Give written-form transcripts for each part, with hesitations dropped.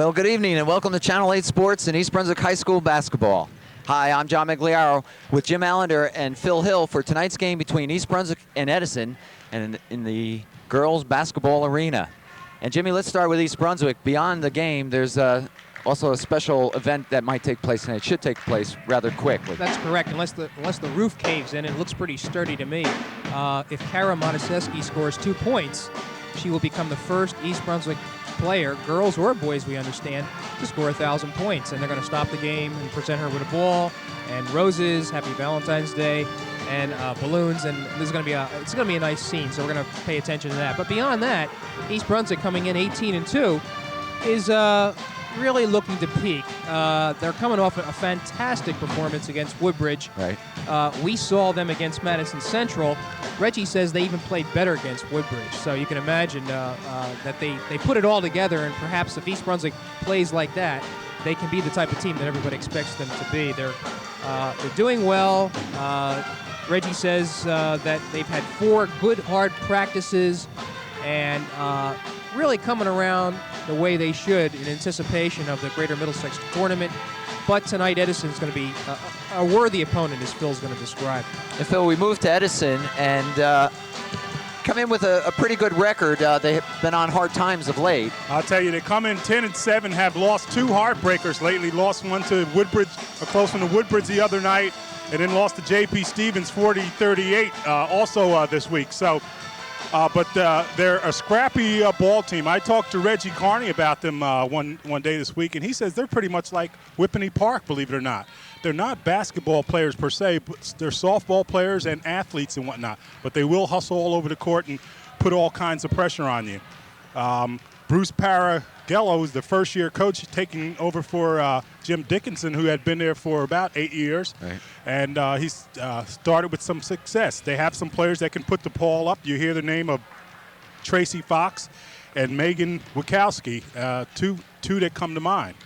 Well, good evening and welcome to Channel 8 Sports and East Brunswick High School basketball. Hi, I'm John Meggiolaro with Jim Allinder and Phil Hill for tonight's game between East Brunswick and Edison and in the girls basketball arena. And Jimmy, let's start with East Brunswick. Beyond the game, there's also a special event that might take place, and it should take place rather quickly. That's correct, unless the roof caves in. It looks pretty sturdy to me. If Kara Monaseski scores 2 points, she will become the first East Brunswick player, girls or boys we understand, to score 1,000 points. And they're going to stop the game and present her with a ball and roses, happy Valentine's Day, and balloons. And this is going to be it's going to be a nice scene, so we're going to pay attention to that. But beyond that, East Brunswick coming in 18-2 is really looking to peak. They're coming off a fantastic performance against Woodbridge. Right. We saw them against Madison Central. Reggie says they even played better against Woodbridge. So you can imagine that they put it all together, and perhaps if East Brunswick plays like that, they can be the type of team that everybody expects them to be. They're doing well. Reggie says that they've had 4 good, hard practices and really coming around the way they should in anticipation of the Greater Middlesex tournament. But tonight, Edison's going to be a worthy opponent, as Phil's going to describe. And Phil, we moved to Edison and come in with a pretty good record. They've been on hard times of late. I'll tell you, they come in 10-7, have lost 2 heartbreakers lately. Lost one to Woodbridge, a close one to Woodbridge the other night, and then lost to J.P. Stevens 40-38 also this week. So. But they're a scrappy ball team. I talked to Reggie Carney about them one day this week, and he says they're pretty much like Whippany Park, believe it or not. They're not basketball players per se, but they're softball players and athletes and whatnot. But they will hustle all over the court and put all kinds of pressure on you. Bruce Paragello is the first-year coach taking over for Jim Dickinson, who had been there for about 8 years. Right. And he's started with some success. They have some players that can put the ball up. You hear the name of Tracy Fox and Megan Wachowski, two that come to mind.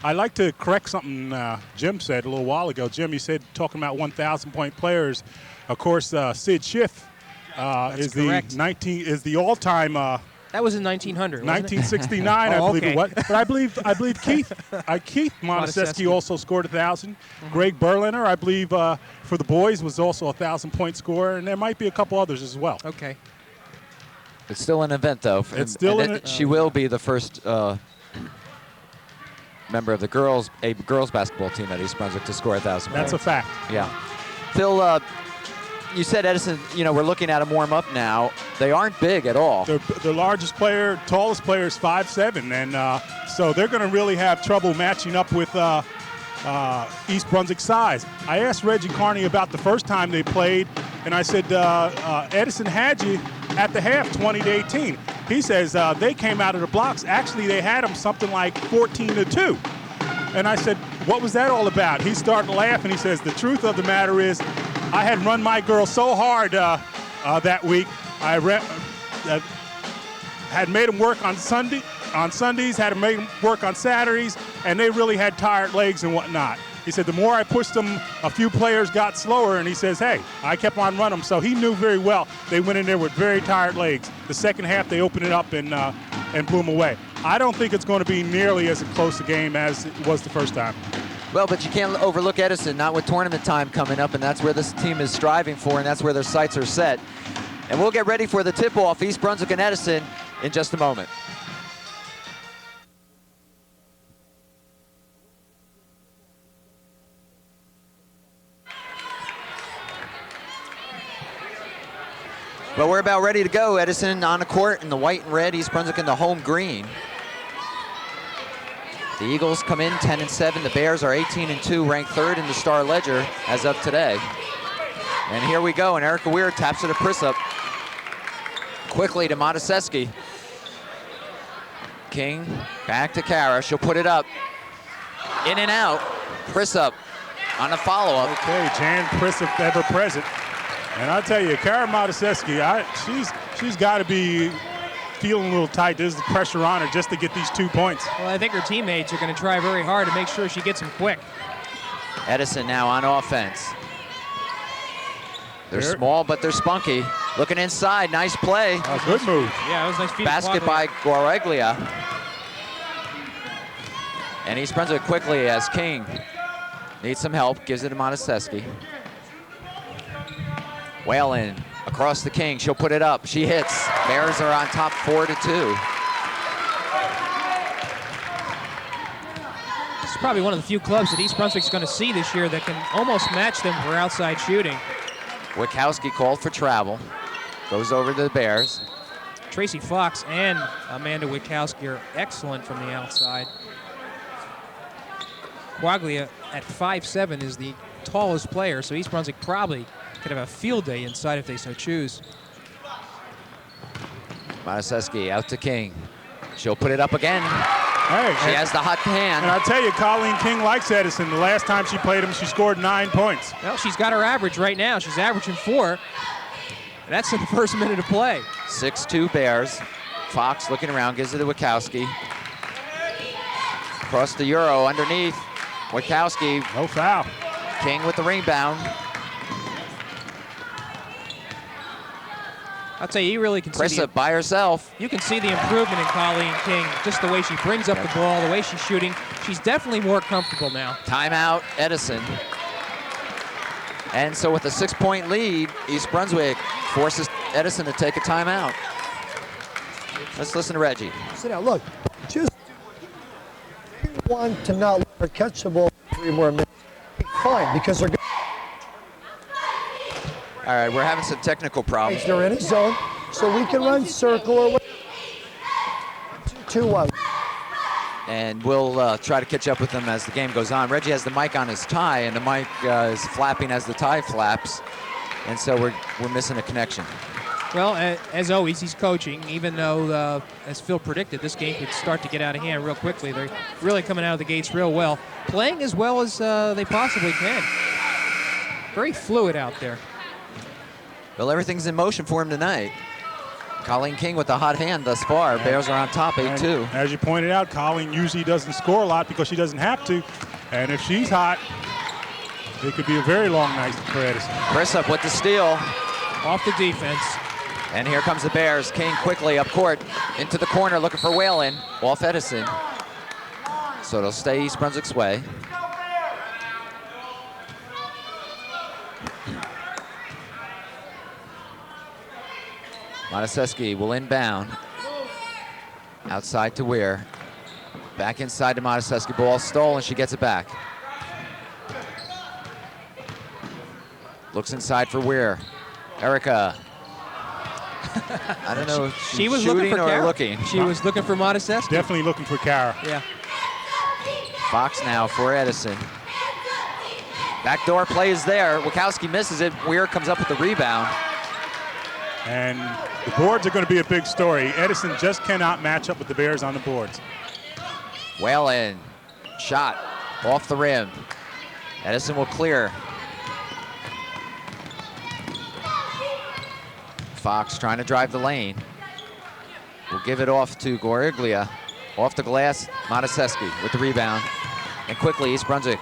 I'd like to correct something Jim said a little while ago. Jim, you said talking about 1,000-point players. Of course, Sid Schiff is the all-time. That was in 1900. 1969, I believe it was. But I believe Keith Monaseski also scored 1,000. Mm-hmm. Greg Berliner, I believe, for the boys was also a 1,000-point scorer, and there might be a couple others as well. Okay. It's still an event, though. She will be the first member of the girls basketball team at East Brunswick to score 1,000 points. That's a fact. Yeah. Phil, you said Edison, we're looking at them warm up now. They aren't big at all. The largest player, tallest player is 5'7", and so they're going to really have trouble matching up with East Brunswick size. I asked Reggie Carney about the first time they played, and I said, Edison had you at the half 20-18. He says they came out of the blocks. Actually, they had them something like 14-2. And I said, what was that all about? He started laughing. He says, the truth of the matter is, I had run my girl so hard that week. I had made them work on Sundays, had to make them work on Saturdays, and they really had tired legs and whatnot. He said the more I pushed them, a few players got slower, and he says, hey, I kept on running them. So he knew very well they went in there with very tired legs. The second half, they opened it up and blew them away. I don't think it's going to be nearly as close a game as it was the first time. Well, but you can't overlook Edison, not with tournament time coming up, and that's where this team is striving for, and that's where their sights are set. And we'll get ready for the tip-off, East Brunswick and Edison, in just a moment. Well, we're about ready to go. Edison on the court in the white and red, East Brunswick in the home green. The Eagles come in 10-7. The Bears are 18-2, ranked 3rd in the Star Ledger as of today. And here we go, and Erica Weir taps it to Prissup. Quickly to Monaseski. King back to Kara. She'll put it up. In and out. Prissup on a follow-up. Okay, Jan Prissup ever present. And I'll tell you, Kara Monaseski, she's got to be feeling a little tight. There's the pressure on her just to get these 2 points. Well, I think her teammates are going to try very hard to make sure she gets them quick. Edison now on offense. They're small, but they're spunky. Looking inside, nice play. Good move. Yeah, it was nice feet. Basket by Guaraglia. And East Brunswick quickly as King needs some help, gives it to Monteseschi. Whalen across the King, she'll put it up, she hits. Bears are on top 4-2. This is probably one of the few clubs that East Brunswick's going to see this year that can almost match them for outside shooting. Witkowski called for travel, goes over to the Bears. Tracy Fox and Amanda Witkowski are excellent from the outside. Quaglia at 5'7" is the tallest player, so East Brunswick probably could have a field day inside if they so choose. Monteseschi out to King. She'll put it up again. Hey, She has the hot hand. And I'll tell you, Colleen King likes Edison. The last time she played him, she scored 9 points. Well, she's got her average right now. She's averaging 4. And that's in the first minute of play. 6-2 Bears. Fox looking around, gives it to Witkowski. Across the Euro, underneath. Witkowski. No foul. King with the rebound. I'll tell you, you really can see Krista by herself. you can see the improvement in Colleen King, just the way she brings up the ball, the way she's shooting. She's definitely more comfortable now. Timeout, Edison. And so with a 6-point lead, East Brunswick forces Edison to take a timeout. Let's listen to Reggie. Sit down. Look, just want to not let her catch the ball for 3 more minutes. Fine, because they're All right, we're having some technical problems. they're in a zone, so we can run circle or 2-1. And we'll try to catch up with them as the game goes on. Reggie has the mic on his tie, and the mic is flapping as the tie flaps. And so we're missing a connection. Well, as always, he's coaching, even though, as Phil predicted, this game could start to get out of hand real quickly. They're really coming out of the gates real well, playing as well as they possibly can. Very fluid out there. Well, everything's in motion for him tonight. Colleen King with the hot hand thus far. Bears are on top 8-2. As you pointed out, Colleen usually doesn't score a lot because she doesn't have to. And if she's hot, it could be a very long night for Edison. Chrisup with the steal. Off the defense. And here comes the Bears. King quickly up court into the corner looking for Whalen. Off Edison. So it'll stay East Brunswick's way. Monteseschi will inbound. Outside to Weir. Back inside to Monteseschi. Ball stolen. She gets it back. Looks inside for Weir. Erica. I don't know if she's She was shooting looking for or Kara. looking. She was looking for Monteseschi. Definitely looking for Kara. Yeah. Fox now for Edison. Backdoor play is there. Witkowski misses it. Weir comes up with the rebound. And the boards are going to be a big story. Edison just cannot match up with the Bears on the boards. Whalen. Shot off the rim. Edison will clear. Fox trying to drive the lane. Will give it off to Goriglia. Off the glass, Monteseschi with the rebound. And quickly, East Brunswick.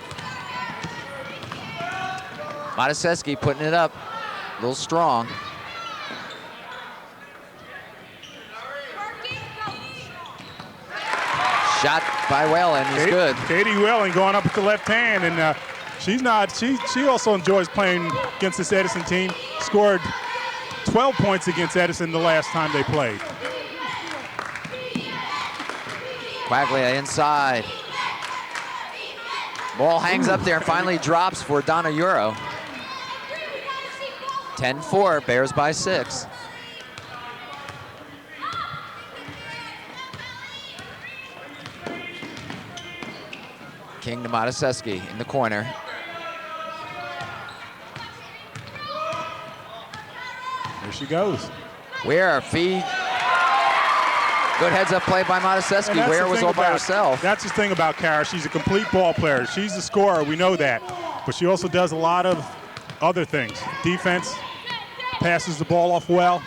Monteseschi putting it up. A little strong. Shot by Whalen is good. Katie Whalen going up with the left hand, and she also enjoys playing against this Edison team. Scored 12 points against Edison the last time they played. Quaglia inside. Ball hangs up there and finally drops for Donna Euro. 10-4, Bears by 6. King to Monteseschi in the corner. There she goes. Weir, feed. Good heads-up play by Monteseschi. Weir was all by herself. That's the thing about Kara. She's a complete ball player. She's the scorer, we know that. But she also does a lot of other things. Defense, passes the ball off well.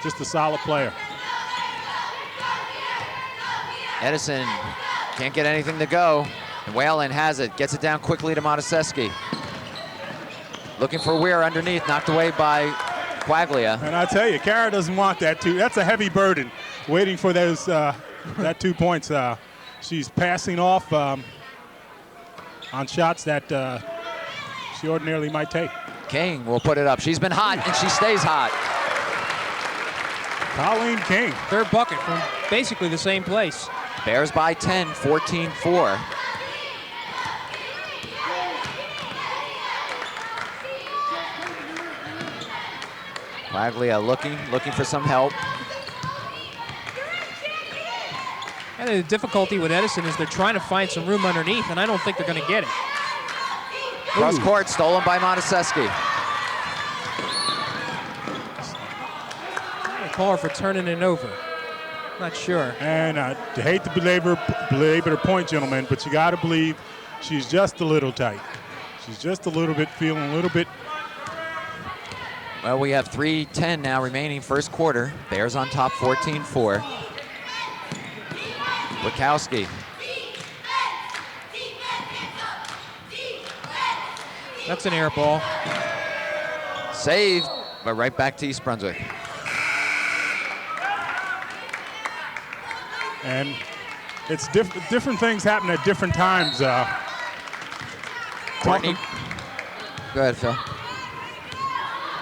Just a solid player. Edison can't get anything to go. And Whalen has it, gets it down quickly to Monteseschi. Looking for Weir underneath, knocked away by Quaglia. And I tell you, Kara doesn't want that too. That's a heavy burden, waiting for those that 2 points. She's passing off on shots that she ordinarily might take. King will put it up. She's been hot, and she stays hot. Colleen King. Third bucket from basically the same place. Bears by 10, 14-4. Waglia looking for some help. And the difficulty with Edison is they're trying to find some room underneath, and I don't think they're going to get it. Cross court, stolen by Monteseschi. They call her for turning it over. Not sure. And I hate to belabor the point, gentlemen, but you got to believe she's just a little tight. She's just a little bit feeling a little bit. Well, we have 3:10 now remaining first quarter. Bears on top 14-4. Wachowski. That's an air ball. Saved, but right back to East Brunswick. And it's different things happen at different times. Courtney. Go ahead, Phil.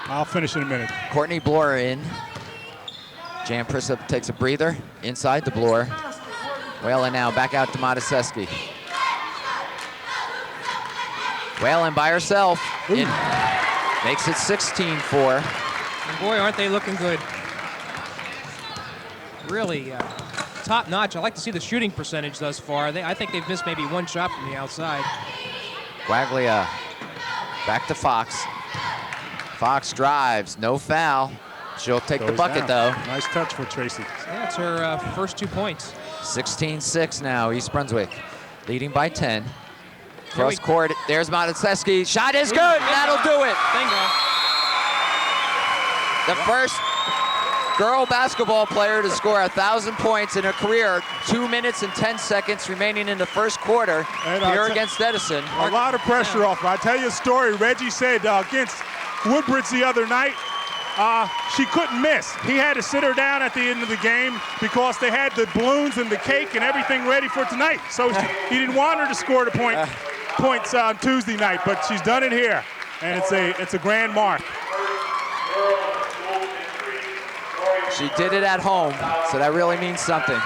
I'll finish in a minute. Courtney Bloor in. Jan Prissup takes a breather inside the Bloor. Whalen now back out to Monteseschi. Whalen by herself. In, makes it 16-4. And boy, aren't they looking good. Really top notch. I like to see the shooting percentage thus far. I think they've missed maybe one shot from the outside. Guaglia back to Fox. Fox drives, no foul. She'll take the bucket though. Nice touch for Tracy. That's her first 2 points. 16-6 now, East Brunswick leading by 10. Cross court, there's Monteseschi. Shot is good, that'll do it. Bingo. The first girl basketball player to score 1,000 points in her career. 2 minutes and 10 seconds remaining in the first quarter here against Edison. A lot of pressure off. I'll tell you a story. Reggie said against Woodbridge the other night, she couldn't miss. He had to sit her down at the end of the game because they had the balloons and the cake and everything ready for tonight. So he didn't want her to score the points on Tuesday night, but she's done it here, and it's a grand mark. She did it at home, so that really means something.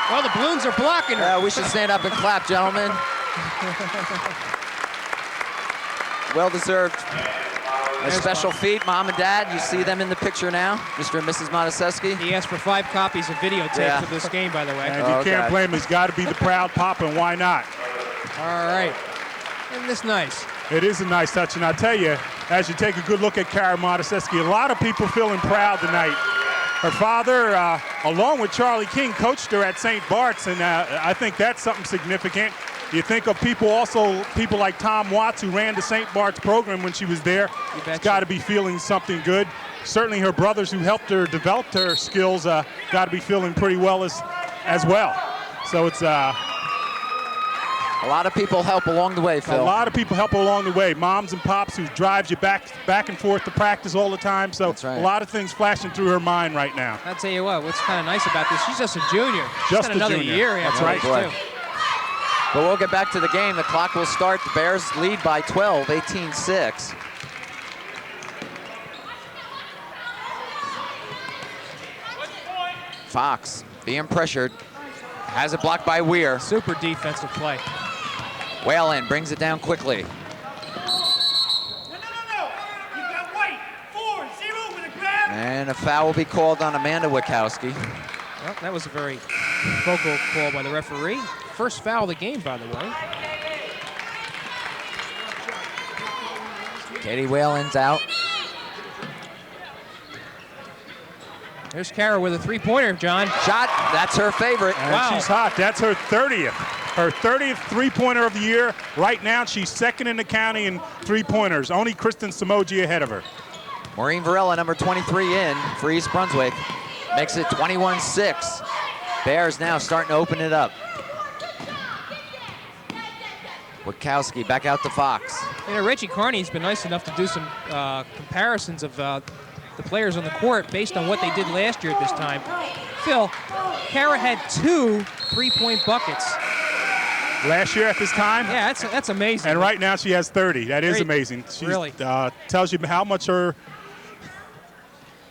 Well, the balloons are blocking her. We should stand up and clap, gentlemen. Well deserved. A special feat, Mom and Dad, you see them in the picture now, Mr. and Mrs. Monteseschi. He asked for 5 copies of videotape for this game, by the way. And you can't blame him. He's got to be the proud papa, and why not? All right. Isn't this nice? It is a nice touch, and I'll tell you, as you take a good look at Kara Monteseschi, a lot of people feeling proud tonight. Her father, along with Charlie King, coached her at St. Bart's, and I think that's something significant. You think of people like Tom Watts, who ran the St. Bart's program when she was there. She's got to be feeling something good. Certainly her brothers who helped her develop her skills got to be feeling pretty well as well. So it's a lot of people help along the way, Phil. A lot of people help along the way. Moms and pops who drives you back and forth to practice all the time. So that's right. A lot of things flashing through her mind right now. I'll tell you what's kind of nice about this, she's just a junior. She's just got another junior. year That's after right. this, too. But we'll get back to the game. The clock will start. The Bears lead by 12, 18-6. Fox being pressured. Has it blocked by Weir. Super defensive play. Whalen brings it down quickly. No. You've got white. 4-0 with a grab. And a foul will be called on Amanda Wachowski. Well, that was a very vocal call by the referee. First foul of the game, by the way. Katie Whalen's out. There's Kara with a 3-pointer, John. Shot, that's her favorite. And she's hot. That's her 30th. Her 30th three-pointer of the year. Right now, she's second in the county in three-pointers. Only Kristen Samoji ahead of her. Maureen Varela, number 23 in for East Brunswick. Makes it 21-6. Bears now starting to open it up. Wachowski back out to Fox. You know, Reggie Carney's been nice enough to do some comparisons of the players on the court based on what they did last year at this time. Phil, Kara had 2 3-point buckets. Last year at this time? Yeah, that's amazing. And right now she has 30. That is amazing. She really tells you how much her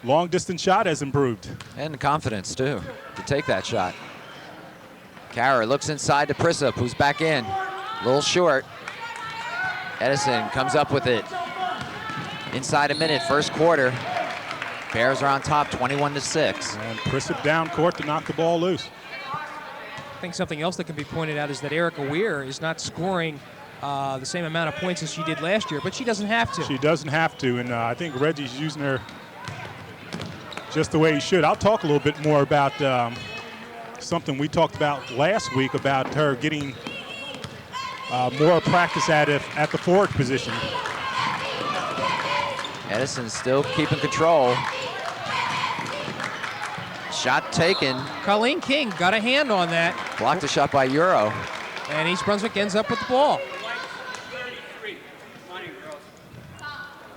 long-distance shot has improved. And the confidence, too, to take that shot. Kara looks inside to Prissup, who's back in. A little short. Edison comes up with it. Inside a minute, first quarter. Bears are on top, 21-6. And Prissup down court to knock the ball loose. I think something else that can be pointed out is that Erica Weir is not scoring the same amount of points as she did last year, but she doesn't have to. She doesn't have to, and I think Reggie's using her just the way he should. I'll talk a little bit more about something we talked about last week about her getting more practice at the forward position. Edison still keeping control. Shot taken. Colleen King got a hand on that. Blocked a shot by Euro. And East Brunswick ends up with the ball.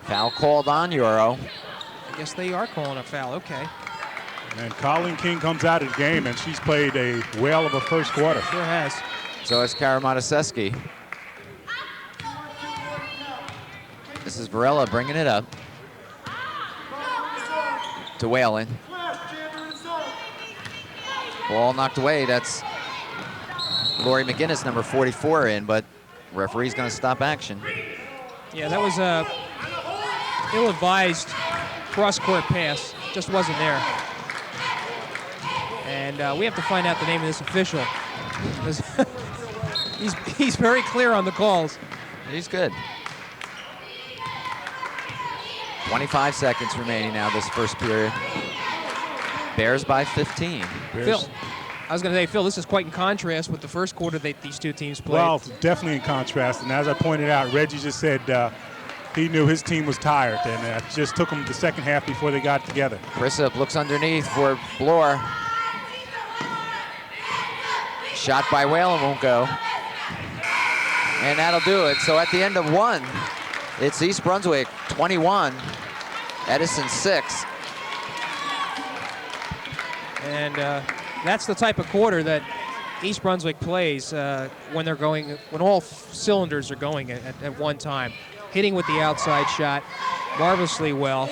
Foul called on Euro. I guess they are calling a foul, okay. And Colleen King comes out of the game, and she's played a whale of a first quarter. Sure has. So is Kara Mataseski. This is Varela bringing it up to Whalen. Ball knocked away. That's Lori McGinnis, number 44, in, but referee's going to stop action. Yeah, that was a ill-advised cross-court pass. Just wasn't there. And we have to find out the name of this official. he's very clear on the calls. He's good. 25 seconds remaining now this first period. Bears by 15. Phil, I was going to say, Phil, this is quite in contrast with the first quarter that these two teams played. Well, definitely in contrast. And as I pointed out, Reggie just said he knew his team was tired, and it just took them the second half before they got together. Prissup looks underneath for Bloor. Shot by Whalen won't go. And that'll do it. So at the end of one, it's East Brunswick 21, Edison 6. And that's the type of quarter that East Brunswick plays when all cylinders are going at one time. Hitting with the outside shot marvelously well.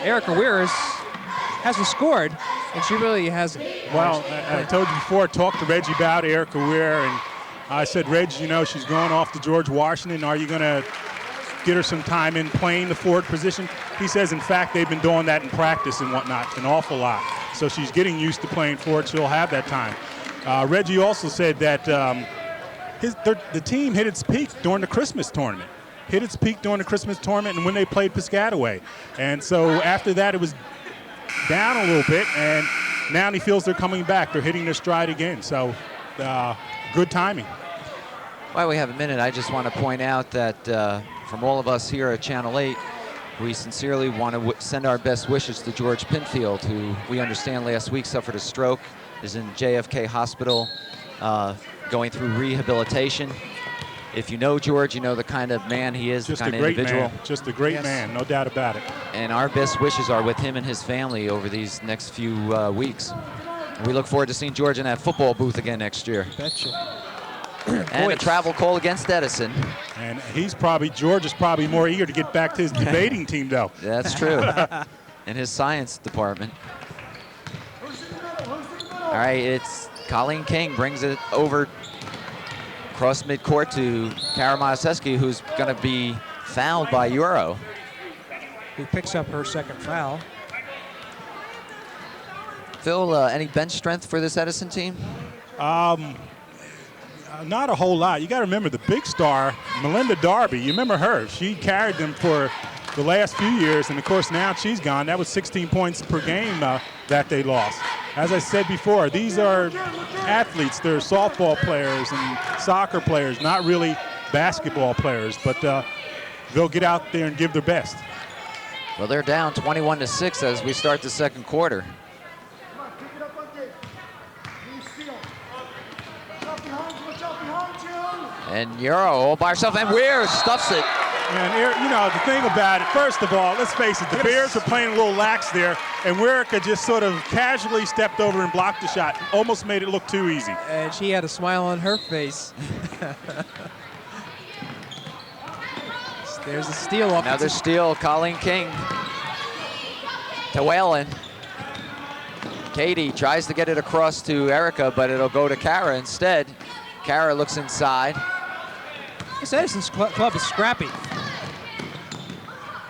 Erica Weir hasn't scored, and she really hasn't. Well, I told you before, I talked to Reggie about Erica Weir, and I said, Reggie, she's going off to George Washington. Are you going to get her some time in playing the forward position? He says, in fact, they've been doing that in practice and whatnot, an awful lot. So she's getting used to playing forward. She'll have that time. Reggie also said that the team hit its peak during the Christmas tournament. And when they played Piscataway. And so after that, it was down a little bit, and now he feels they're coming back. They're hitting their stride again. So good timing. While we have a minute, I just want to point out that from all of us here at Channel 8, we sincerely want to send our best wishes to George Pinfield, who we understand last week suffered a stroke, is in JFK Hospital going through rehabilitation. If you know George, you know the kind of man he is, Just the kind a of great individual. man. Just a great man, no doubt about it. And our best wishes are with him and his family over these next few weeks. We look forward to seeing George in that football booth again next year. Betcha. And a travel call against Edison. And George is probably more eager to get back to his debating team, though. That's true. In his science department. All right, it's Colleen King brings it over across midcourt to Kara Mataseski, who's going to be fouled by Euro. Who picks up her second foul. Phil, any bench strength for this Edison team? Not a whole lot. You got to remember the big star, Melinda Darby. You remember her. She carried them for the last few years, and of course now she's gone. That was 16 points per game that they lost. As I said before, these are athletes. They're softball players and soccer players, not really basketball players, but they'll get out there and give their best. Well, they're down 21-6 as we start the second quarter. And Euro all by herself, and Weir stuffs it. And, you know, the thing about it, first of all, let's face it, the Bears are playing a little lax there, and Werica just sort of casually stepped over and blocked the shot. Almost made it look too easy. And she had a smile on her face. There's a steal off. Another steal, Colleen King to Whalen. Katie tries to get it across to Erica, but it'll go to Kara instead. Kara looks inside. This Edison's club is scrappy.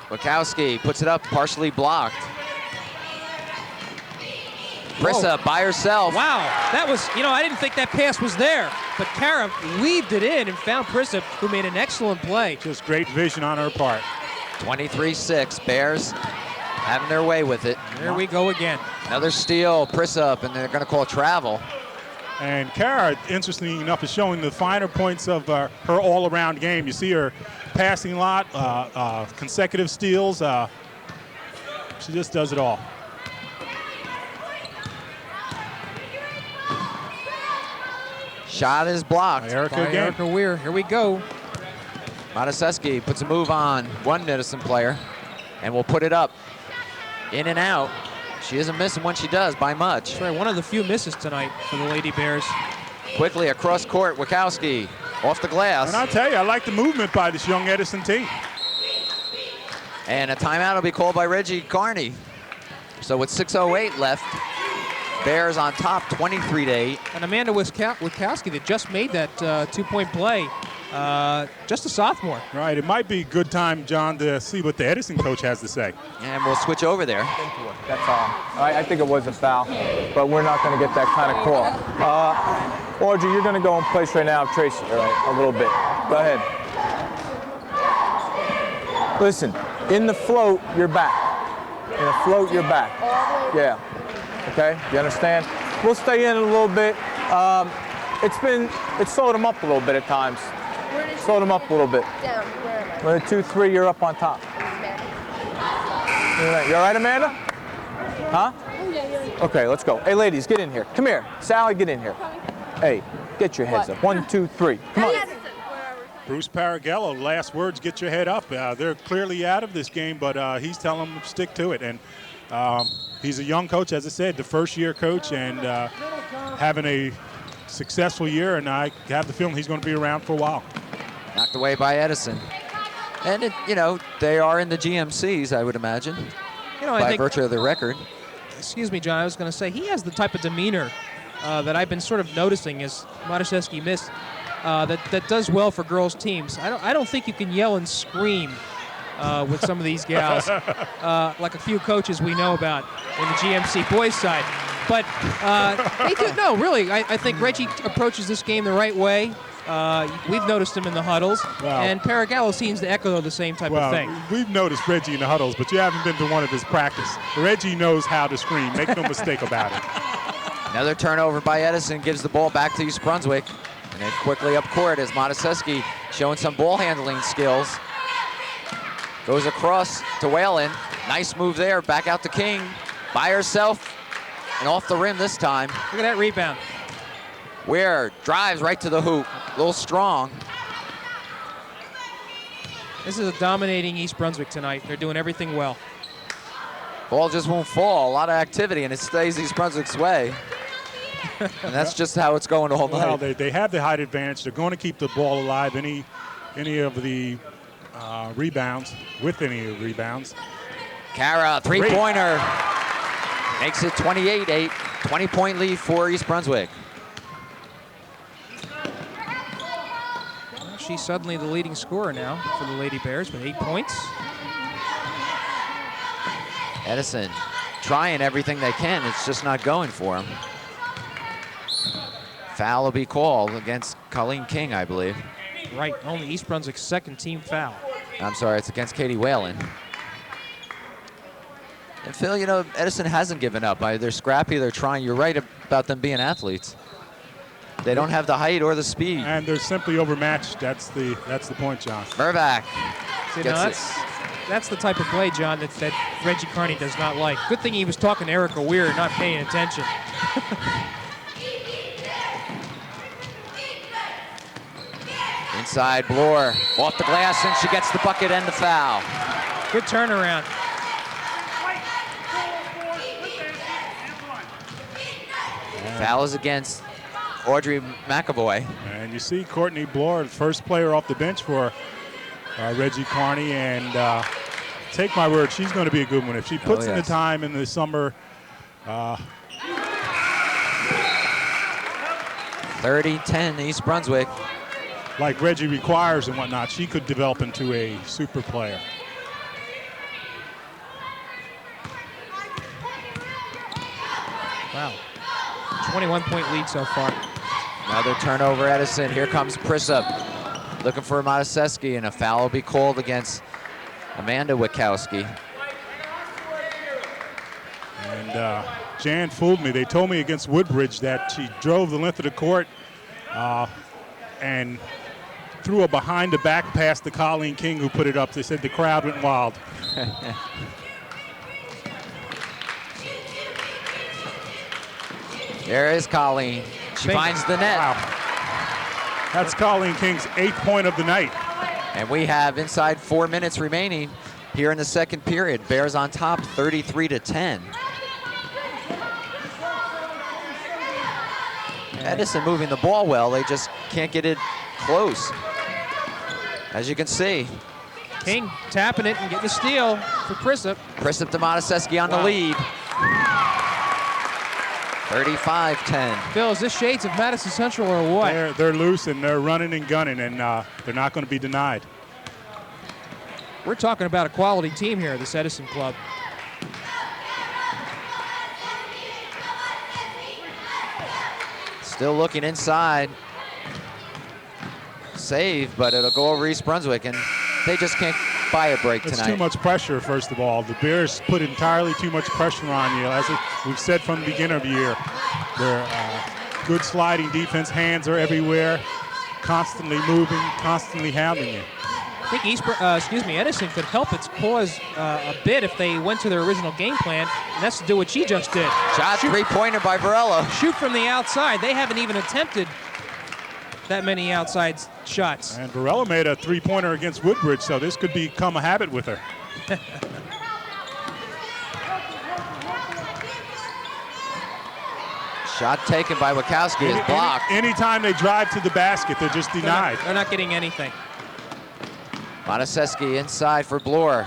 Wachowski puts it up, partially blocked. Brissa by herself. Wow, that was, you know, I didn't think that pass was there, but Kara weaved it in and found Brissa, who made an excellent play. Just great vision on her part. 23-6, Bears having their way with it. There we go again. Another steal, Brissa up, and they're going to call travel. And Kara, interestingly enough, is showing the finer points of her all-around game. You see her passing a lot, consecutive steals. She just does it all. Shot is blocked. Erica again. Erica Weir, here we go. Mataseski puts a move on one Edison player and will put it up. In and out. She isn't missing when she does by much. That's right, one of the few misses tonight for the Lady Bears. Quickly across court, Wachowski off the glass. And I'll tell you, I like the movement by this young Edison team. And a timeout will be called by Reggie Carney. So with 6:08 left, Bears on top 23-8. And Amanda Wachowski that just made that two-point play, just a sophomore. Right, it might be a good time, John, to see what the Edison coach has to say. And we'll switch over there. That's all. I think it was a foul, but we're not going to get that kind of call. Audrey, you're going to go in place right now, Tracy, all right, a little bit. Go ahead. Listen, in the float, you're back. In the float, you're back. Yeah. Okay, you understand? We'll stay in a little bit. It's slowed them up a little bit at times. Slowed them up a little bit. Down. Where am I? 2, 3, you're up on top. You all right, Amanda? Huh? Okay, let's go. Hey, ladies, get in here. Come here. Sally, get in here. Hey, get your heads up. 1, 2, 3. Come on. Bruce Paragello, last words, get your head up. They're clearly out of this game, but he's telling them to stick to it. And he's a young coach, as I said, the first-year coach, and having a successful year, and I have the feeling he's going to be around for a while. Knocked away by Edison. And, you know, they are in the GMCs, I would imagine, You know, I by think, virtue of their record. excuse me, John, I was going to say, he has the type of demeanor that I've been sort of noticing as Mataseski missed, that does well for girls' teams. I don't think you can yell and scream with some of these gals, like a few coaches we know about in the GMC boys side. But they do, no, really, I think Reggie approaches this game the right way. We've noticed him in the huddles, and Paragallo seems to echo the same type of thing. We've noticed Reggie in the huddles, but you haven't been to one of his practice. Reggie knows how to scream. Make no mistake about it. Another turnover by Edison gives the ball back to East Brunswick. And then quickly up court as Mataseski showing some ball handling skills. Goes across to Whalen. Nice move there. Back out to King. By herself and off the rim this time. Look at that rebound. Ware drives right to the hoop. A little strong. This is a dominating East Brunswick tonight. They're doing everything well. Ball just won't fall. A lot of activity, and it stays East Brunswick's way. And that's just how it's going all Well, night. they have the height advantage. They're going to keep the ball alive. Any of the rebounds, with any of the rebounds. Kara, three-pointer. Makes it 28-8. 20-point lead for East Brunswick. Well, she's suddenly the leading scorer now for the Lady Bears with 8 points. Edison trying everything they can. It's just not going for them. Foul will be called against Colleen King, I believe. Right, only East Brunswick's second team foul. I'm sorry, it's against Katie Whalen. And Phil, you know, Edison hasn't given up. They're scrappy, they're trying. You're right about them being athletes. They don't have the height or the speed. And they're simply overmatched. That's the point, John. Mervac. See, now that's the type of play, John, that Reggie Carney does not like. Good thing he was talking to Erica Weir and not paying attention. Inside, Bloor off the glass, and she gets the bucket and the foul. Good turnaround. Foul is against Audrey McAvoy. And you see Courtney Bloor, the first player off the bench for Reggie Carney, and take my word, she's going to be a good one. If she puts in the time in the summer. 30-10 East Brunswick. Like Reggie requires and whatnot, she could develop into a super player. Wow. 21-point lead so far. Another turnover, Edison. Here comes Prisup looking for Mataseski, and a foul will be called against Amanda Witkowski. And Jan fooled me. They told me against Woodbridge that she drove the length of the court and threw a behind the back pass to Colleen King, who put it up. They said the crowd went wild. There is Colleen. She finds the net. Wow. That's Colleen King's 8th point of the night. And we have inside 4 minutes remaining here in the second period. Bears on top 33-10. Edison moving the ball well. They just can't get it close. As you can see. King tapping it and getting the steal for Prisup. Prisup to Mataseski on the lead. 35-10. Phil, is this shades of Madison Central or what? They're loose and they're running and gunning, and they're not going to be denied. We're talking about a quality team here, this Edison club. Still looking inside. Save, but it'll go over East Brunswick, and they just can't buy a break tonight. It's too much pressure, first of all. The Bears put entirely too much pressure on you. As we've said from the beginning of the year, they're good sliding defense. Hands are everywhere, constantly moving, constantly hounding you. I think Edison could help its cause a bit if they went to their original game plan, and that's to do what she just did. Shot three-pointer by Varela. Shoot from the outside. They haven't even attempted that many outside shots. And Varela made a three-pointer against Woodbridge, so this could become a habit with her. Shot taken by Witkowski is blocked. Anytime they drive to the basket, they're just denied. They're not getting anything. Mataseski inside for Bloor.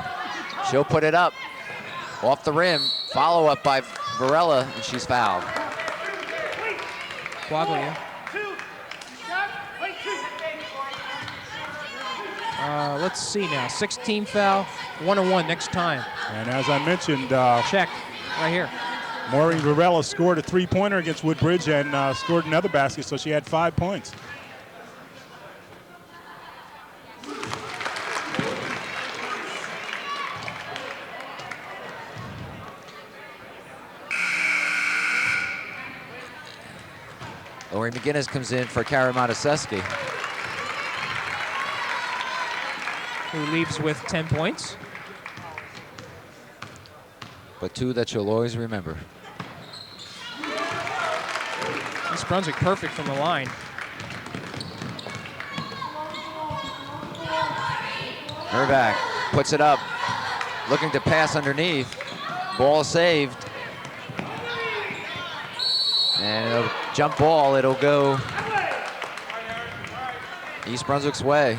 She'll put it up. Off the rim. Follow up by Varela, and she's fouled. Quaglia. Let's see now. 16 foul, 1-1 next time. And as I mentioned, check right here. Maureen Varela scored a three-pointer against Woodbridge and scored another basket, so she had 5 points. Lori McGinnis comes in for Kara Mataseski, who leaves with 10 points. but 2 that you'll always remember. East Brunswick perfect from the line. Hervac puts it up, looking to pass underneath. Ball saved. And it'll jump ball, it'll go East Brunswick's way.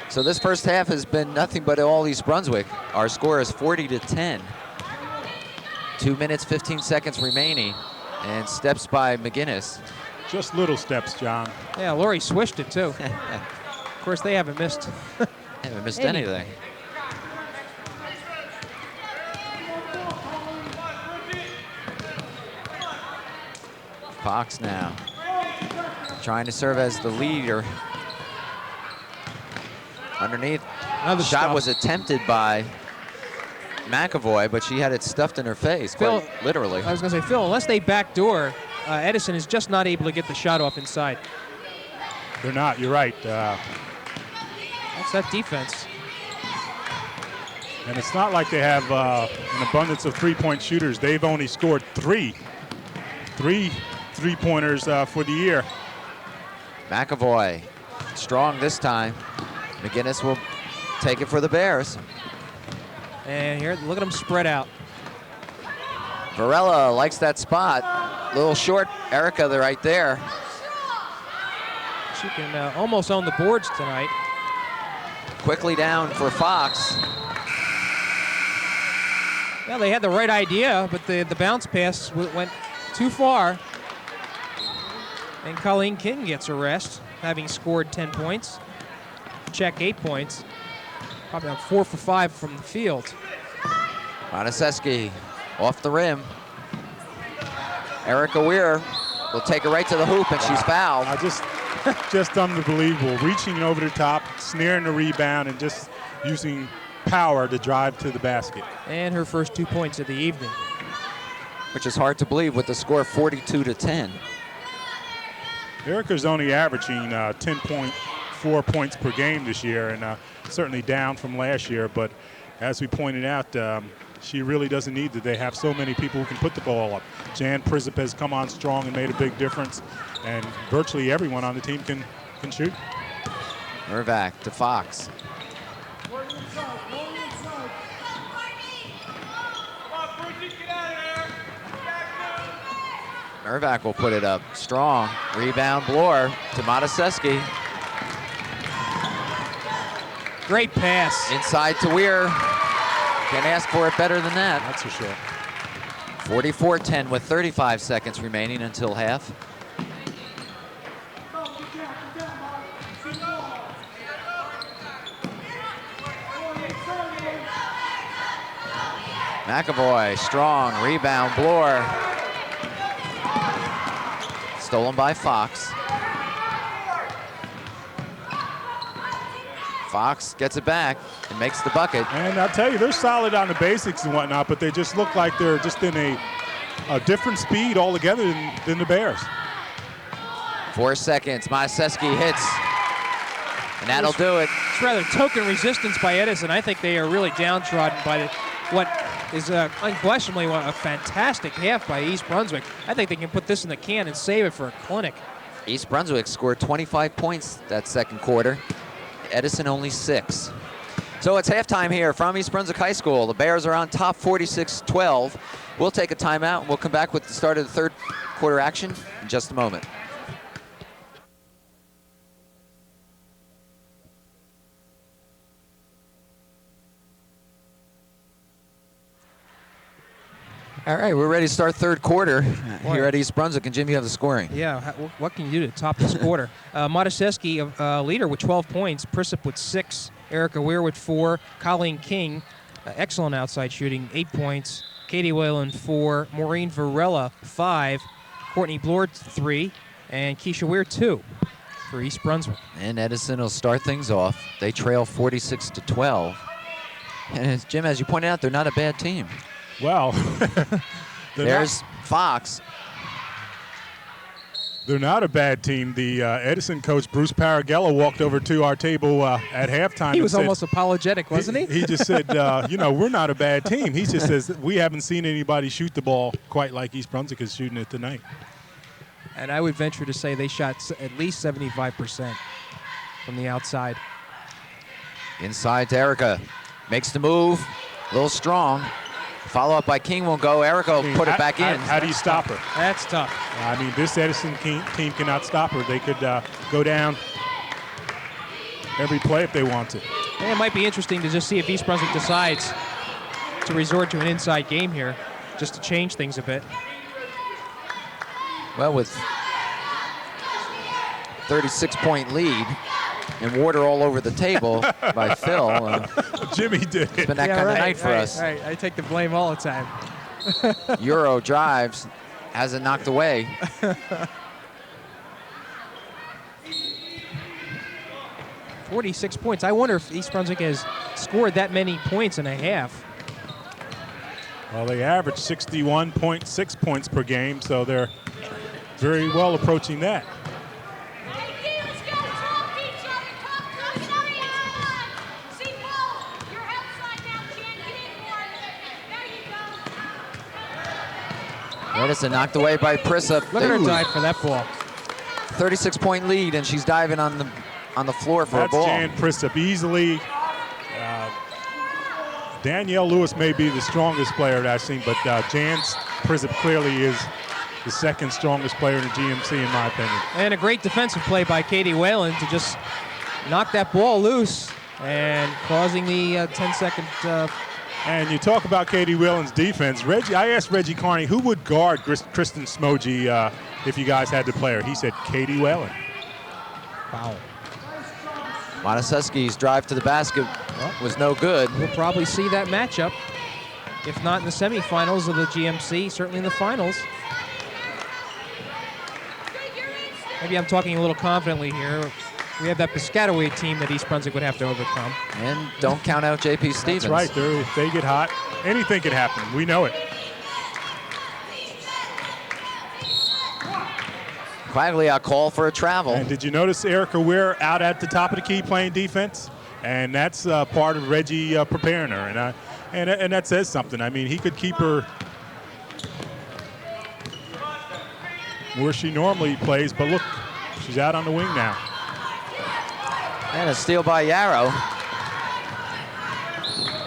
So this first half has been nothing but all East Brunswick. Our score is 40-10. 2 minutes, 15 seconds remaining. And steps by McGinnis. Just little steps, John. Yeah, Lori swished it too. Of course, they haven't missed. Haven't missed anything. Fox now trying to serve as the leader. Underneath, another shot was attempted by McAvoy, but she had it stuffed in her face, Phil, quite literally. I was going to say, Phil, unless they backdoor, Edison is just not able to get the shot off inside. They're not, you're right. That's that defense. And it's not like they have an abundance of three-point shooters. They've only scored three three-pointers for the year. McAvoy Strong this time. McGinnis will take it for the Bears. And here, look at them spread out. Varela likes that spot. Little short, Erica right there. She can almost own the boards tonight. Quickly down for Fox. Well, they had the right idea, but the bounce pass went too far. And Colleen King gets a rest, having scored 10 points. Check 8 points. Probably about 4 for 5 from the field. Monaseski off the rim. Erica Weir will take it right to the hoop, and she's fouled. Just unbelievable. Reaching over the top, snaring the rebound, and just using power to drive to the basket. And her first 2 points of the evening. Which is hard to believe with the score 42-10. Erica's only averaging 10.4 points per game this year, and certainly down from last year. But as we pointed out, she really doesn't need that. They have so many people who can put the ball up. Jan Prizzup has come on strong and made a big difference, and virtually everyone on the team can shoot. Mervac to Fox. Mervac will put it up strong. Rebound, Bloor to Monaseski. Great pass. Inside to Weir. Can't ask for it better than that. That's for sure. 44-10 with 35 seconds remaining until half. McAvoy, strong, rebound, Bloor. Stolen by Fox. Fox gets it back and makes the bucket. And I'll tell you, they're solid on the basics and whatnot, but they just look like they're just in a different speed altogether than the Bears. 4 seconds, Monaseski hits, and that'll do it. It's rather token resistance by Edison. I think they are really downtrodden by what is unquestionably a fantastic half by East Brunswick. I think they can put this in the can and save it for a clinic. East Brunswick scored 25 points that second quarter. Edison only 6. So it's halftime here from East Brunswick High School. The Bears are on top 46-12. We'll take a timeout and we'll come back with the start of the third quarter action in just a moment. All right, we're ready to start third quarter here at East Brunswick. And Jim, you have the scoring. Yeah, what can you do to top this quarter? Monaseski, leader with 12 points. Prizzup with 6. Erica Weir with 4. Colleen King, excellent outside shooting, 8 points. Katie Whalen, 4. Maureen Varela, 5. Courtney Bloor, 3. And Keisha Weir, 2 for East Brunswick. And Edison will start things off. They trail 46-12. And Jim, as you pointed out, they're not a bad team. Well, there's Fox. They're not a bad team. The Edison coach, Bruce Paragello, walked over to our table at halftime. He was almost apologetic, wasn't he? He just said, we're not a bad team. He just says, we haven't seen anybody shoot the ball quite like East Brunswick is shooting it tonight. And I would venture to say they shot at least 75% from the outside. Inside to Erica. Makes the move. A little strong. Follow up by King won't go. Erica will put it back in. How do you stop her? That's tough. I mean, this Edison team cannot stop her. They could go down every play if they want to. And it might be interesting to just see if East Brunswick decides to resort to an inside game here, just to change things a bit. Well, with 36-point lead and water all over the table by Phil. Jimmy did. It's been that kind of night for us. Right. I take the blame all the time. Euro drives, has it knocked away. .46 points. I wonder if East Brunswick has scored that many points in a half. Well, they average 61.6 points per game, so they're very well approaching that. Edison knocked away by Prizzup. Look at her dive for that ball. 36-point lead, and she's diving on the on the floor for That's a ball. Jan Pritsup easily. Danielle Lewis may be the strongest player that I've seen, but Jan Pritsup clearly is the second strongest player in the GMC, in my opinion. And a great defensive play by Katie Whalen to just knock that ball loose and causing the 10-second. And you talk about Katie Whalen's defense. I asked Reggie Carney who would guard Kristen Smoji if you guys had to play her. He said Katie Whalen. Wow. Monaseski's drive to the basket was no good. We'll probably see that matchup, if not in the semifinals of the GMC, certainly in the finals. Maybe I'm talking a little confidently here. We have that Piscataway team that East Brunswick would have to overcome. And don't count out JP Stevens. That's right. If they get hot, anything could happen. We know it. Quaglia call for a travel. And did you notice Erica Weir out at the top of the key playing defense? And that's part of Reggie preparing her. And that says something. I mean, he could keep her where she normally plays, but look, she's out on the wing now. And a steal by Yarrow.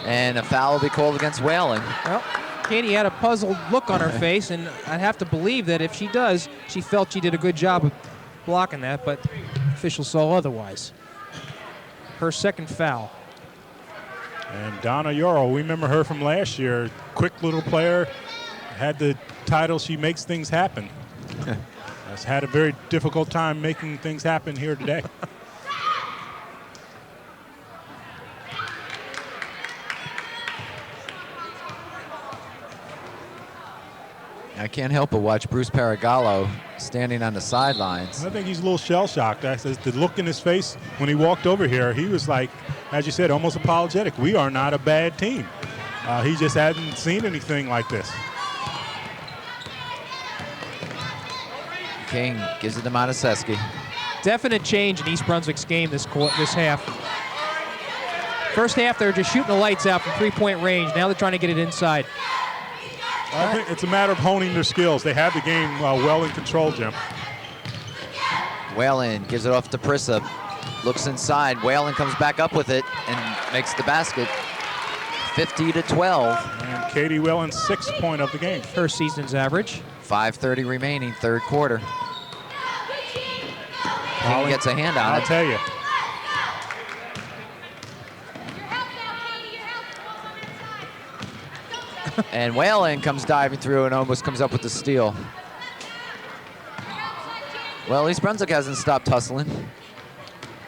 And a foul will be called against Whalen. Well, Katie had a puzzled look on her face, and I'd have to believe that if she does, she felt she did a good job of blocking that, but officials saw otherwise. Her second foul. And Donna Yarrow, we remember her from last year. Quick little player, had the title, she makes things happen. Has had a very difficult time making things happen here today. I can't help but watch Bruce Paragallo standing on the sidelines. I think he's a little shell-shocked. The look in his face when he walked over here, he was like, as you said, almost apologetic. We are not a bad team. He just hadn't seen anything like this. King gives it to Monaseski. Definite change in East Brunswick's game this half. First half, they were just shooting the lights out from three-point range. Now they're trying to get it inside. I think it's a matter of honing their skills. They have the game well in control, Jim. Whalen gives it off to Pritsup. Looks inside. Whalen comes back up with it and makes the basket. 50-12. And Katie Whalen's 6th point of the game. Her season's average. 5:30 remaining, third quarter. King gets a hand on it. I'll tell you. And Whalen comes diving through and almost comes up with the steal. Well, East Brunswick hasn't stopped hustling.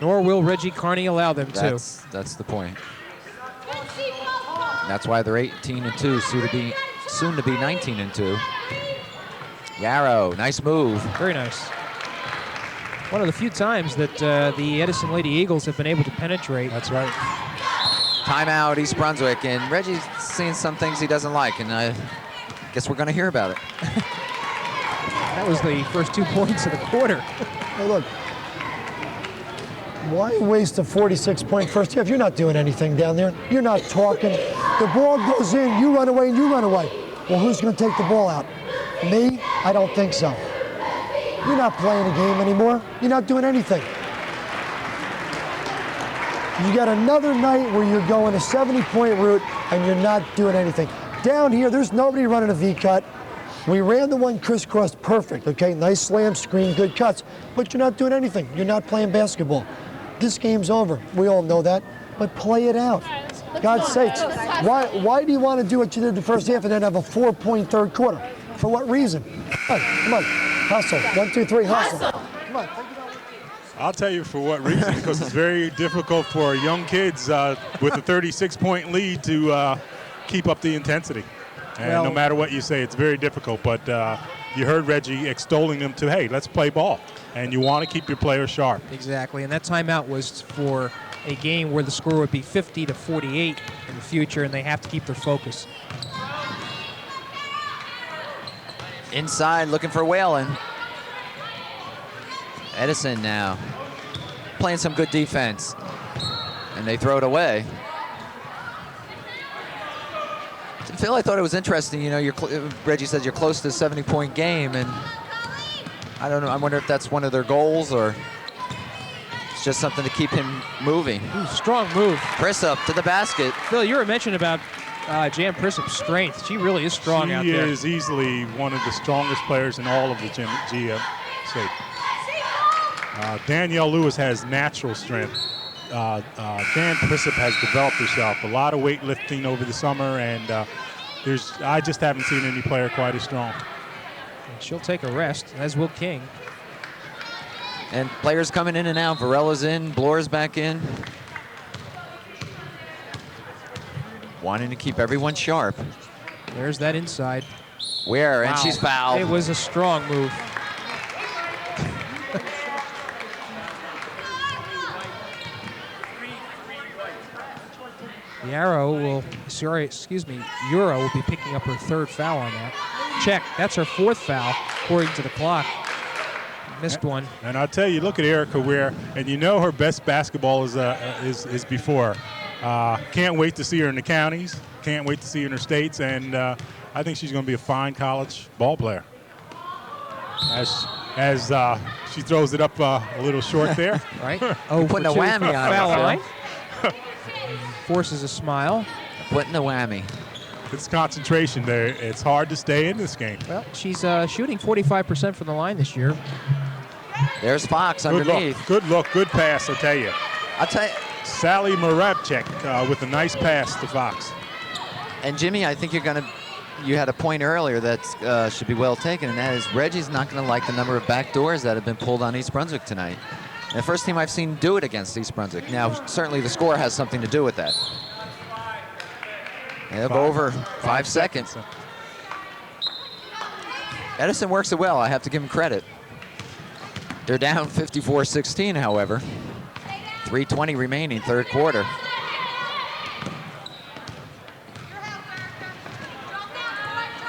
Nor will Reggie Carney allow them to. That's the point. That's why they're 18-2, soon to be 19-2. Yarrow, nice move. Very nice. One of the few times that the Edison Lady Eagles have been able to penetrate. That's right. Timeout, East Brunswick, and Reggie's seeing some things he doesn't like, and I guess we're going to hear about it. That was the first 2 points of the quarter. Hey, look. Why waste a 46-point first half? You're not doing anything down there. You're not talking. The ball goes in, you run away, and you run away. Well, who's going to take the ball out? Me? I don't think so. You're not playing a game anymore. You're not doing anything. You got another night where you're going a 70-point route and you're not doing anything. Down here, there's nobody running a V-cut. We ran the one crisscross perfect, okay? Nice slam screen, good cuts, but you're not doing anything. You're not playing basketball. This game's over. We all know that, but play it out. God's sakes, why do you want to do what you did the first half and then have a 4-point third quarter? For what reason? Come on, hustle. 1, 2, 3, hustle. Come on. I'll tell you for what reason, because it's very difficult for young kids with a 36-point lead to keep up the intensity. And no matter what you say, it's very difficult. But you heard Reggie extolling them to, hey, let's play ball. And you want to keep your players sharp. Exactly, and that timeout was for a game where the score would be 50-48 in the future, and they have to keep their focus. Inside, looking for Whalen. Edison now playing some good defense, and they throw it away. Phil, I thought it was interesting. You know, Reggie says you're close to a 70-point game, and I don't know. I wonder if that's one of their goals, or just something to keep him moving. Ooh, strong move. Prissup to the basket. Phil, you were mentioning about Jan Prissup's strength. She really is strong out there. She is easily one of the strongest players in all of the GM state. Danielle Lewis has natural strength. Dan Prissup has developed herself. A lot of weightlifting over the summer, and I just haven't seen any player quite as strong. And she'll take a rest, as will King. And players coming in and out. Varella's in, Bloor's back in. Wanting to keep everyone sharp. There's that inside. Where? Wow. And she's fouled. It was a strong move. Euro will be picking up her 3rd foul on that. Check. That's her 4th foul, according to the clock. Missed one. And I'll tell you, look at Erica Ware, and you know her best basketball is before. Can't wait to see her in the counties. Can't wait to see her in her states, and I think she's going to be a fine college ball player. As she throws it up a little short there. Right. Putting a whammy on foul it. line. Forces a smile. Putting the whammy. It's concentration there. It's hard to stay in this game. Well, she's shooting 45% from the line this year. There's Fox Good underneath. look, good pass, I'll tell you. I'll tell you. Sally Marabchek with a nice pass to Fox. And Jimmy, I think you had a point earlier that should be well taken, and that is Reggie's not going to like the number of back doors that have been pulled on East Brunswick tonight. And the first team I've seen do it against East Brunswick. Now, certainly the score has something to do with that. And they'll go over 5 seconds. Edison works it well. I have to give him credit. They're down 54-16, however. 3:20 remaining, 3rd quarter.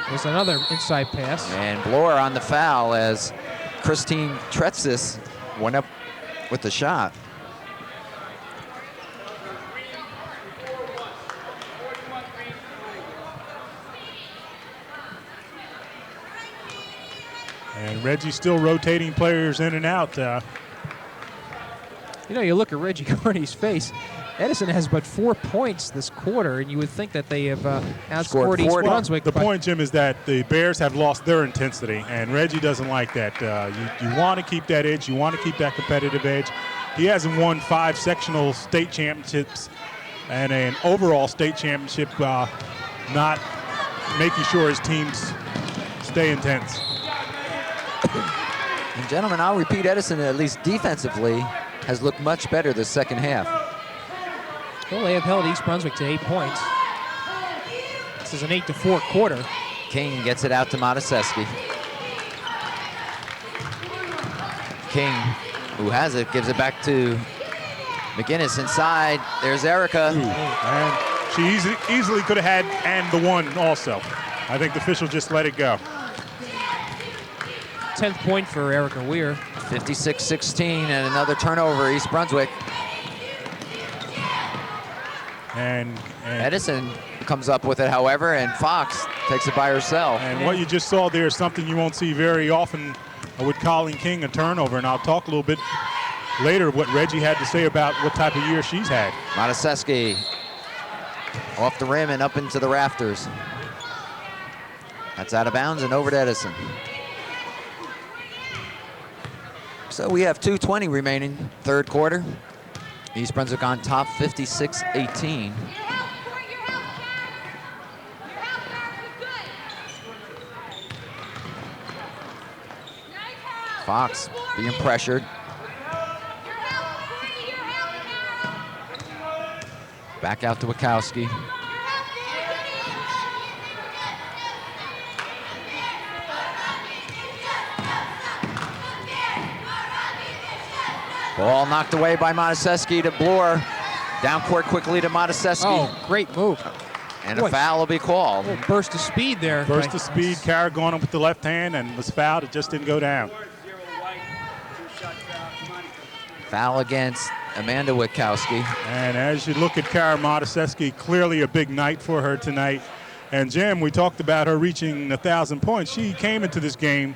There's another inside pass. And Bloor on the foul as Christine Tretzis went up with the shot. And Reggie's still rotating players in and out. You know, you look at Reggie Carney's face. Edison has but 4 points this quarter, and you would think that they have outscored East Brunswick. The point, Jim, is that the Bears have lost their intensity, and Reggie doesn't like that. You want to keep that edge. You want to keep that competitive edge. He hasn't won 5 sectional state championships and an overall state championship, not making sure his teams stay intense. And gentlemen, I'll repeat, Edison, at least defensively, has looked much better this second half. Well, they have held East Brunswick to 8 points. This is an 8-4 quarter. King gets it out to Mataseski. King, who has it, gives it back to McGinnis inside. There's Erica. And she easily could have had and the one also. I think the official just let it go. 10th point for Erica Weir. 56-16 and another turnover, East Brunswick. And Edison comes up with it, however, and Fox takes it by herself. And what you just saw there is something you won't see very often with Colleen King, a turnover. And I'll talk a little bit later what Reggie had to say about what type of year she's had. Mataseski off the rim and up into the rafters. That's out of bounds and over to Edison. So we have 2:20 remaining, 3rd quarter. East Brunswick on top, 56-18. Fox being pressured. Back out to Wachowski. Ball knocked away by Mataseski to Bloor. Down court quickly to Mataseski. Oh, great move. And a foul will be called. A little burst of speed there. Burst of speed, Kara going up with the left hand and was fouled. It just didn't go down. Foul against Amanda Wachowski. And as you look at Kara Mataseski, clearly a big night for her tonight. And Jim, we talked about her reaching 1,000 points. She came into this game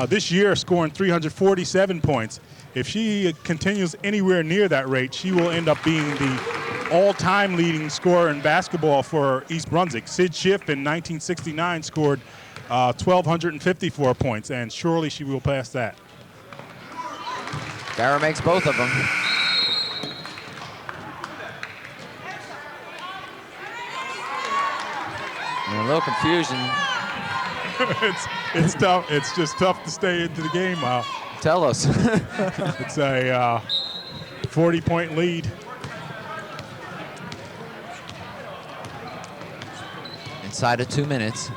this year scoring 347 points. If she continues anywhere near that rate, she will end up being the all-time leading scorer in basketball for East Brunswick. Sid Schiff in 1969 scored 1,254 points, and surely she will pass that. Barra makes both of them. And a little confusion. it's tough. It's just tough to stay into the game. Tell us. It's a 40-point lead. Inside of 2 minutes.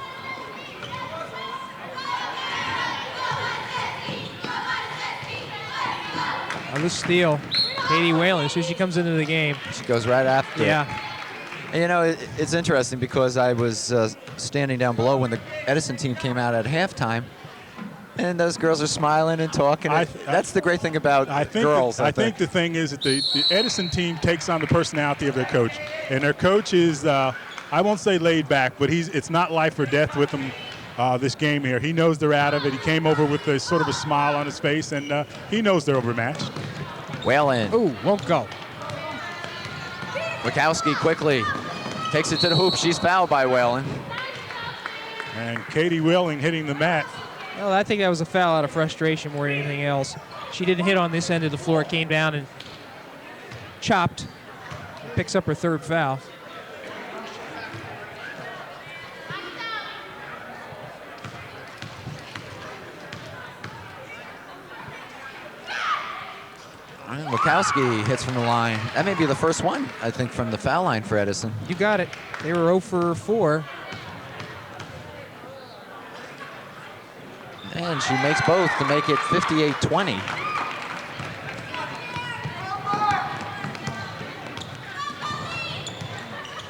On the steal, Katie Whalen, as soon as she comes into the game. She goes right after. Yeah. And, you know, it's interesting because I was standing down below when the Edison team came out at halftime, and those girls are smiling and talking. That's the great thing about girls. I think the thing is that the Edison team takes on the personality of their coach, and their coach is, I won't say laid back, but it's not life or death with them this game here. He knows they're out of it. He came over with a sort of a smile on his face, and he knows they're overmatched. Whalen. Ooh, won't go. Wachowski quickly takes it to the hoop. She's fouled by Whalen. And Katie Wheeling hitting the mat. Well, I think that was a foul out of frustration more than anything else. She didn't hit on this end of the floor, came down and chopped. Picks up her third foul. And Wachowski hits from the line. That may be the first one, I think, from the foul line for Edison. You got it. They were 0 for 4. And she makes both to make it 58-20.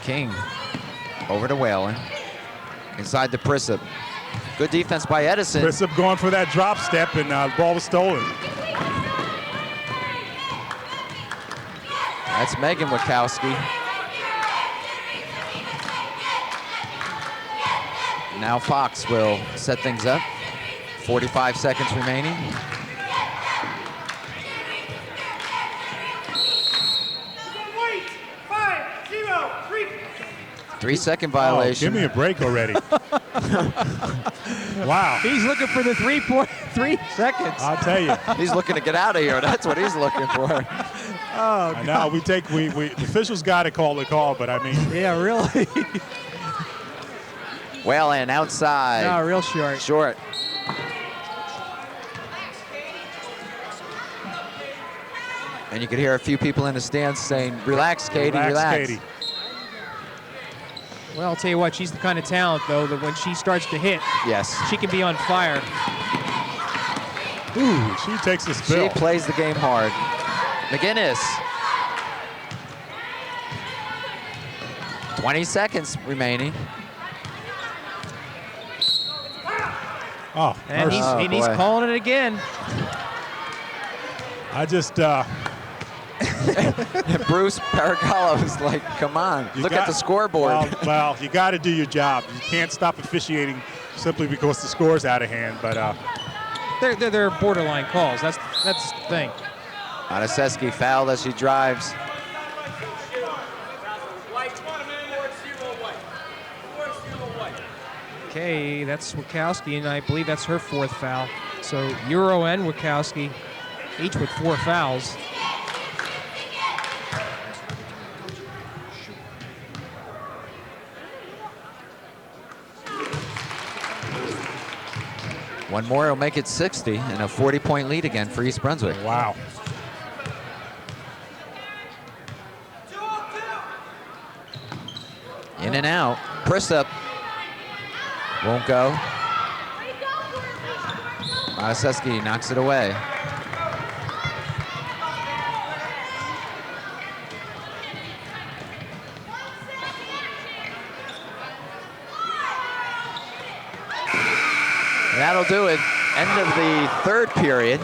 King over to Whalen. Inside to Prissip. Good defense by Edison. Prissip going for that drop step, and the ball was stolen. That's Megan Wachowski. Now Fox will set things up. 45 seconds remaining. Wait! 5, 0, 3. 3-second violation. Oh, give me a break already. Wow. He's looking for the 3 seconds. I'll tell you. He's looking to get out of here. That's what he's looking for. Oh, I know. The officials got to call the call, but I mean. yeah, really. Whalen outside. No, real short. Short. And you could hear a few people in the stands saying, relax, Katie, relax. Katie. Well, I'll tell you what, she's the kind of talent, though, that when she starts to hit, Yes. she can be on fire. Ooh, she takes the spill. She plays the game hard. McGinnis. 20 seconds remaining. Oh, And he's boy. calling it again. I just Bruce Paragallo is like, come on, look at the scoreboard. Well, you got to do your job. You can't stop officiating simply because the score's out of hand. But They're borderline calls. That's the thing. Anaseski fouled as she drives. Okay, that's Wachowski, and I believe that's her 4th foul. So Euro and Wachowski, each with 4 fouls. One more will make it 60 and a 40-point lead again for East Brunswick. wow. In and out. Prissip won't go. Anaseski knocks it away. That'll do it. End of the 3rd period.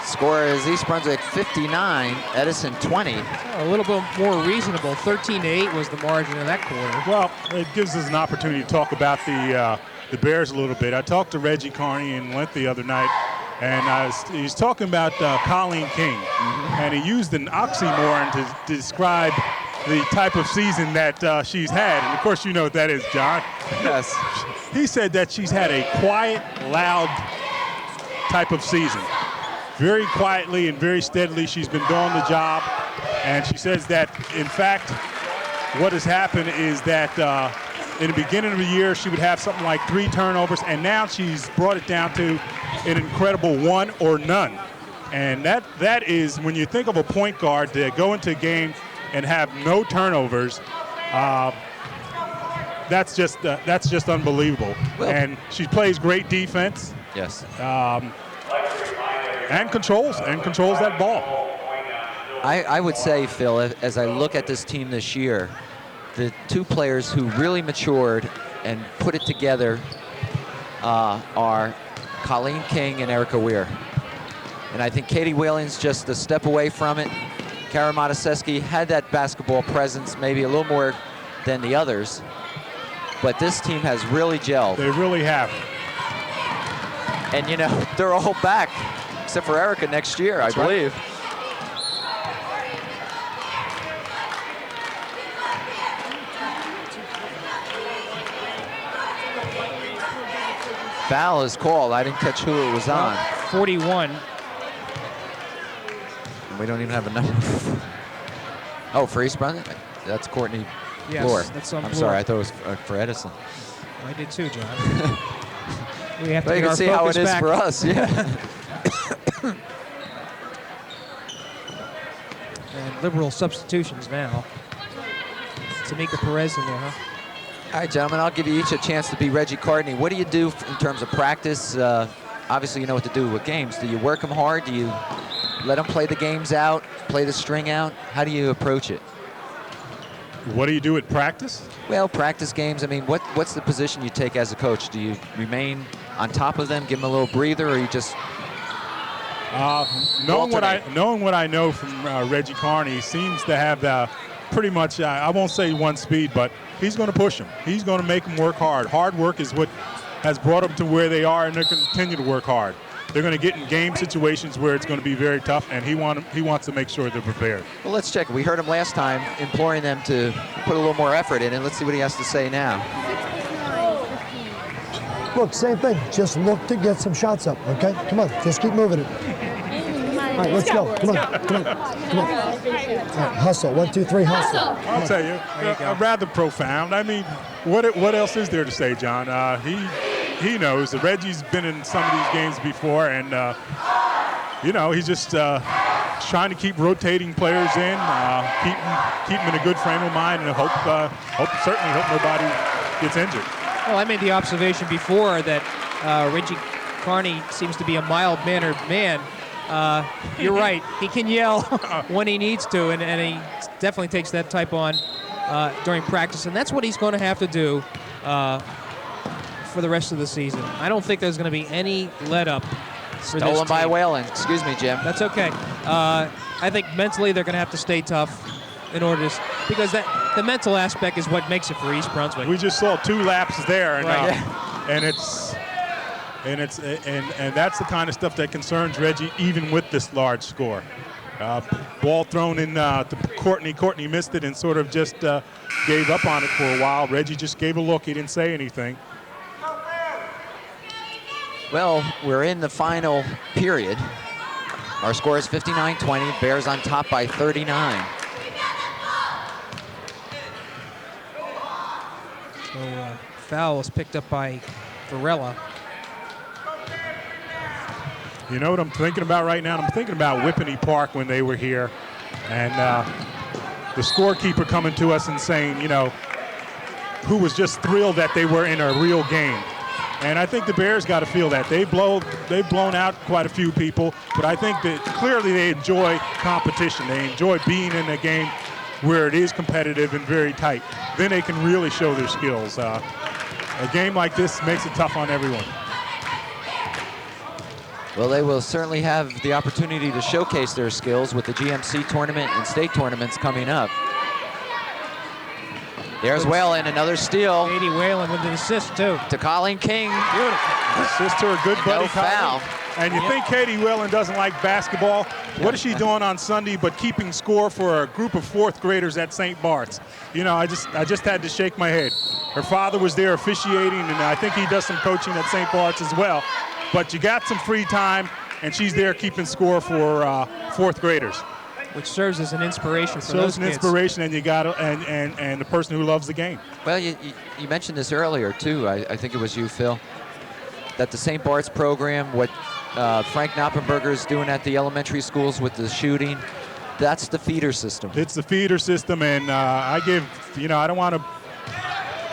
Score is East Brunswick 59, Edison 20. A little bit more reasonable. 13-8 was the margin in that quarter. Well, it gives us an opportunity to talk about the the Bears a little bit. I talked to Reggie Carney in Lent the other night, and he's talking about Colleen King, and he used an oxymoron to describe the type of season that she's had. And of course, you know what that is, John. Yes. He said that she's had a quiet, loud type of season. Very quietly and very steadily, she's been doing the job. And she says that, in fact, what has happened is that in the beginning of the year, she would have something like 3 turnovers, and now she's brought it down to an incredible 1 or none. And that is, when you think of a point guard to go into a game and have no turnovers, that's just unbelievable. Well, and she plays great defense. Yes. And controls that ball. I would say, Phil, as I look at this team this year, the 2 players who really matured and put it together are Colleen King and Erica Weir. And I think Katie Whalen's just a step away from it. Kara Mataseski had that basketball presence, maybe a little more than the others. But this team has really gelled. They really have. And, you know, they're all back, except for Erica next year, I believe. Foul is called. I didn't catch who it was on. 41. We don't even have a number. Oh, for East Brunswick? That's Courtney Bloor. That's on I'm Bloor. sorry, I thought it was for Edison. I did too, John. We have to Well, you get can our see how it focus is back. for us, yeah. And liberal substitutions now. Tamika Perez in there, huh? All right, gentlemen, I'll give you each a chance to be Reggie Courtney. What do you do in terms of practice? Obviously, you know what to do with games. Do you work them hard? Do you let them play the games out, play the string out? How do you approach it? What do you do at practice? Well, practice games, I mean, what's the position you take as a coach? Do you remain on top of them, give them a little breather, or you just knowing what I know from Reggie Carney, he seems to have pretty much, I won't say one speed, but he's going to push them. He's going to make them work hard. Hard work is what has brought them to where they are, and they're going to continue to work hard. They're going to get in game situations where it's going to be very tough, and he wants to make sure they're prepared. Well, let's check. We heard him last time imploring them to put a little more effort in it. Let's see what he has to say now. Look, same thing. Just look to get some shots up, okay? Come on, just keep moving it. All right, let's go. Come on. All right, hustle. 1, 2, 3, hustle. I'll tell you, rather profound. I mean, what else is there to say, John? He knows that Reggie's been in some of these games before, and you know, he's just trying to keep rotating players in, keep them in a good frame of mind, and certainly hope nobody gets injured. Well, I made the observation before that Reggie Carney seems to be a mild-mannered man. You're right. He can yell when he needs to, and he definitely takes that type on during practice, and that's what he's going to have to do for the rest of the season. I don't think there's going to be any let-up for this Stolen by team. Whalen. Excuse me, Jim. That's okay. I think mentally they're going to have to stay tough in order to, because the mental aspect is what makes it for East Brunswick. We just saw 2 laps there, and, Right. and that's the kind of stuff that concerns Reggie, even with this large score. Ball thrown in to Courtney. Courtney missed it and sort of just gave up on it for a while. Reggie just gave a look. He didn't say anything. Well, we're in the final period. Our score is 59-20. Bears on top by 39. So foul was picked up by Varela. You know what I'm thinking about right now? I'm thinking about Whippany Park when they were here, and the scorekeeper coming to us and saying, you know, who was just thrilled that they were in a real game. And I think the Bears got to feel that. They've blown out quite a few people, but I think that clearly they enjoy competition. They enjoy being in a game where it is competitive and very tight. Then they can really show their skills. A game like this makes it tough on everyone. Well, they will certainly have the opportunity to showcase their skills with the GMC tournament and state tournaments coming up. There's Whalen, another steal Katie Whalen with an assist, too. to Colleen King. Beautiful. Assist to her good buddy, No foul. Colleen. And you think Katie Whalen doesn't like basketball? What is she doing on Sunday but keeping score for a group of fourth graders at St. Bart's? You know, I just had to shake my head. Her father was there officiating, and I think he does some coaching at St. Bart's as well. But you got some free time, and she's there keeping score for fourth graders. Which serves as an inspiration for So those it's an kids. inspiration, and you got and the person who loves the game. Well, you mentioned this earlier, too. I think it was you, Phil, that the St. Bart's program, what Frank Knoppenberger is doing at the elementary schools with the shooting, that's the feeder system. It's the feeder system, and I give, I don't want to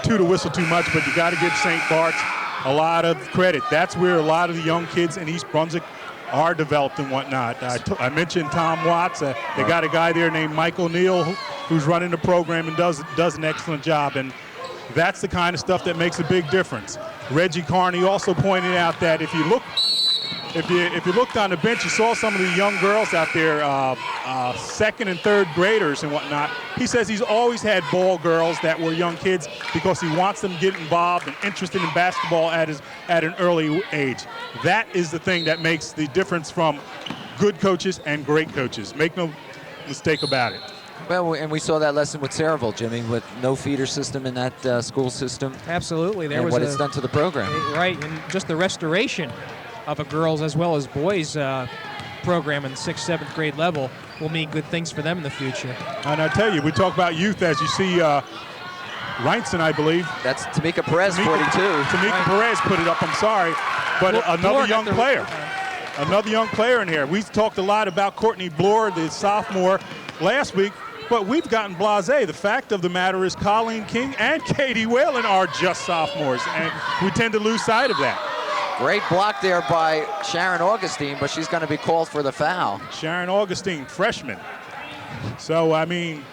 toot a whistle too much, but you got to give St. Bart's a lot of credit. That's where a lot of the young kids in East Brunswick are developed and whatnot. I mentioned Tom Watts. They got a guy there named Michael Neal who's running the program and does an excellent job. And that's the kind of stuff that makes a big difference. Reggie Carney also pointed out that if you looked on the bench, you saw some of the young girls out there, second and third graders and whatnot. He says he's always had ball girls that were young kids because he wants them to get involved and interested in basketball at an early age. That is the thing that makes the difference from good coaches and great coaches. Make no mistake about it. Well, and we saw that lesson with Saraville, Jimmy, with no feeder system in that school system. Absolutely. There and was what it's done to the program. Right, and just the restoration of a girls as well as boys program in the 6th, 7th grade level will mean good things for them in the future. And I tell you, we talk about youth as you see Reinson, I believe. That's Tamika Perez, 42. Tamika Perez put it up, I'm sorry. But another young player. Another young player in here. We talked a lot about Courtney Bloor, the sophomore, last week, but we've gotten blasé. The fact of the matter is Colleen King and Katie Whalen are just sophomores, and we tend to lose sight of that. Great block there by Sharon Augustine, but she's going to be called for the foul. Sharon Augustine, freshman. So, I mean,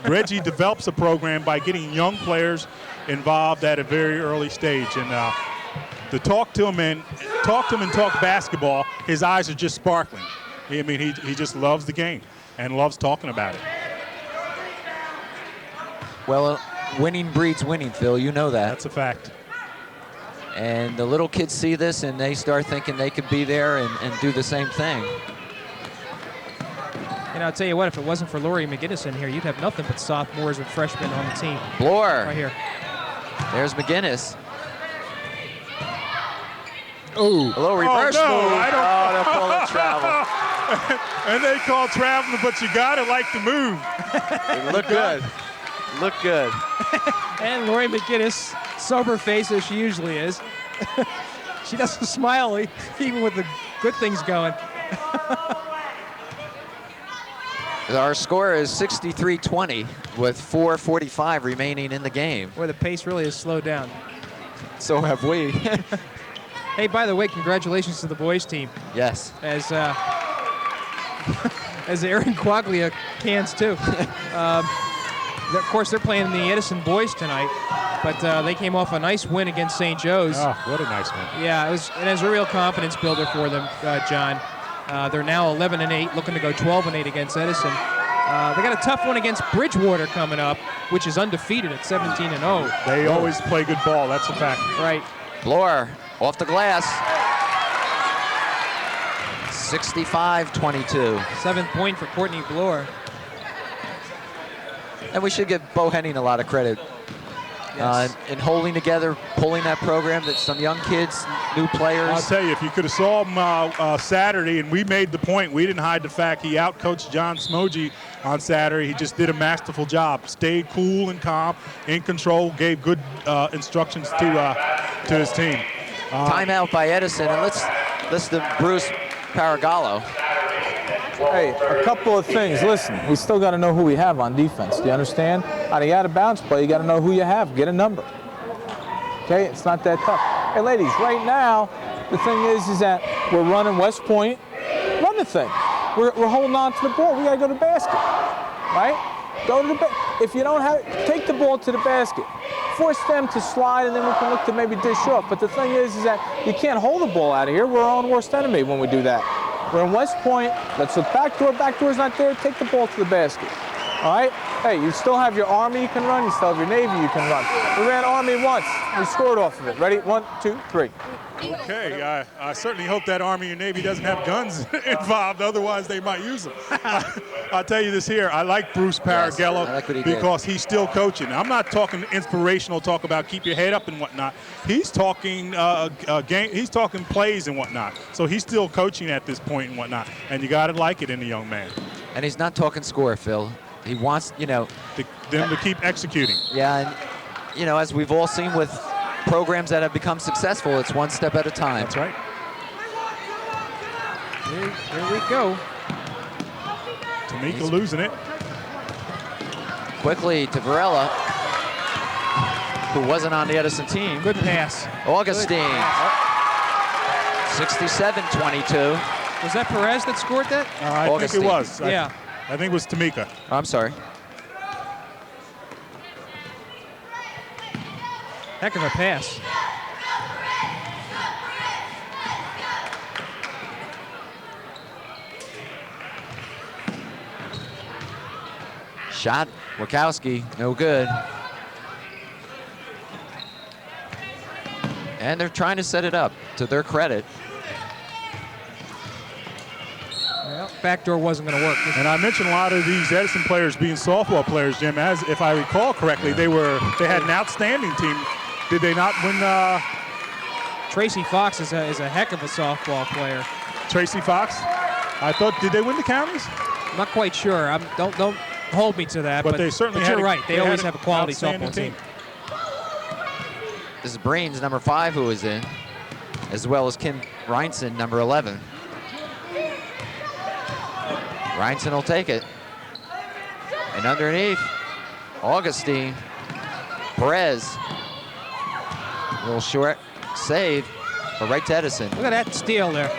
Reggie develops a program by getting young players involved at a very early stage. And to talk to him and talk basketball, his eyes are just sparkling. I mean, he just loves the game and loves talking about it. Well, winning breeds winning, Phil. You know that. That's a fact. And the little kids see this and they start thinking they could be there and do the same thing. And I'll tell you what, if it wasn't for Lori McGinnis in here, you'd have nothing but sophomores and freshmen on the team. Bloor. Right here. There's McGinnis. Oh, a little reverse no, move. I don't. They'll call it travel. And they call traveling, but you gotta like the move. It looked good. Looked good. And Lori McGinnis, sober face as she usually is. She doesn't smile even with the good things going. Our score is 63-20 with 4:45 remaining in the game. Where the pace really has slowed down. So have we. Hey, by the way, congratulations to the boys team. Yes. As Aaron Quaglia cans too. Of course, they're playing the Edison boys tonight, but they came off a nice win against St. Joe's. Oh, what a nice win. Yeah, it was a real confidence builder for them, John. They're now 11-8, looking to go 12-8 against Edison. They got a tough one against Bridgewater coming up, which is undefeated at 17-0. They always play good ball, that's a fact. Right. Bloor off the glass. 65-22. 7th point for Courtney Bloor. And we should give Bo Henning a lot of credit. Yes. In holding together, pulling that program, that some young kids, new players. I'll tell you, if you could have saw him Saturday, and we made the point, we didn't hide the fact he outcoached John Smoji on Saturday. He just did a masterful job. Stayed cool and calm, in control, gave good instructions to his team. Timeout by Edison, and let's listen to Bruce Paragallo. Hey, a couple of things. Listen, we still got to know who we have on defense. Do you understand? On the out-of-bounds play, you got to know who you have. Get a number. Okay, it's not that tough. Hey, ladies, right now, the thing is that we're running West Point. Run the thing. We're holding on to the ball. We got to go to the basket, right? Go to the basket. If you don't have, take the ball to the basket. Force them to slide, and then we can look to maybe dish off. But the thing is that you can't hold the ball out of here. We're our own worst enemy when we do that. We're in West Point. Let's look backdoor. Backdoor's not there. Take the ball to the basket. All right? Hey, you still have your Army you can run. You still have your Navy you can run. We ran Army once. We scored off of it. Ready? 1, 2, 3. Okay, I certainly hope that Army and Navy doesn't have guns involved, otherwise they might use them. I'll tell you this here, I like Bruce Paragello I like what he because he's still coaching. I'm not talking inspirational talk about keep your head up and whatnot. He's talking game, he's talking plays and whatnot. So he's still coaching at this point and whatnot, and you got to like it in a young man. And he's not talking score, Phil. He wants, Them to keep executing. Yeah, and, as we've all seen with programs that have become successful, it's one step at a time. That's right. Here we go. Tamika losing it. Quickly to Varela, who wasn't on the Edison team. Good pass. Augustine, 67-22. Was that Perez that scored that? I think Augustine. it was. Yeah. I think it was Tamika. I'm sorry. Heck of a pass. Shot, Wachowski, no good. And they're trying to set it up, to their credit. Well, backdoor wasn't going to work. And I mentioned a lot of these Edison players being softball players, Jim. As if I recall correctly, they had an outstanding team. Did they not win? Tracy Fox is a heck of a softball player. Tracy Fox? I thought, did they win the counties? I'm not quite sure. Don't hold me to that. But they certainly but had you're a- right. They they always had have a quality outstanding softball team. This is Breen's number 5 who is in, as well as Kim Reinson, number 11. Reinson will take it. And underneath, Augustine, Perez. A little short save, but right to Edison. Look at that steal there.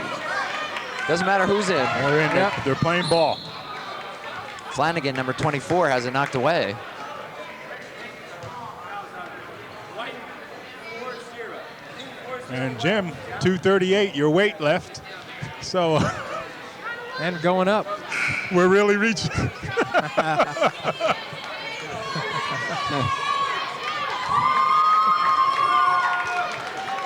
Doesn't matter who's in. They're in. Yep. They're playing ball. Flanagan, number 24, has it knocked away. And Jim, 238, your weight left. So And going up. we're really reaching.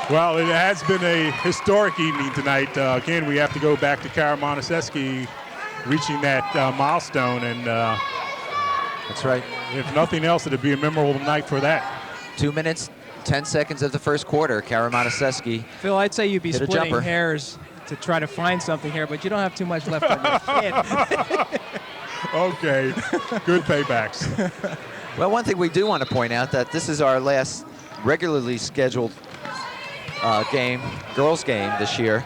Well, it has been a historic evening tonight. Again, we have to go back to Kara Monaseski reaching that milestone. And That's right. if nothing else, it'd be a memorable night for that. 2 minutes, 10 seconds of the first quarter. Kara Monaseski. Phil, I'd say you'd be Hit a splitting jumper. hairs to try to find something here, but you don't have too much left on your chin. Okay, good paybacks. Well, one thing we do want to point out that this is our last regularly scheduled girls game this year.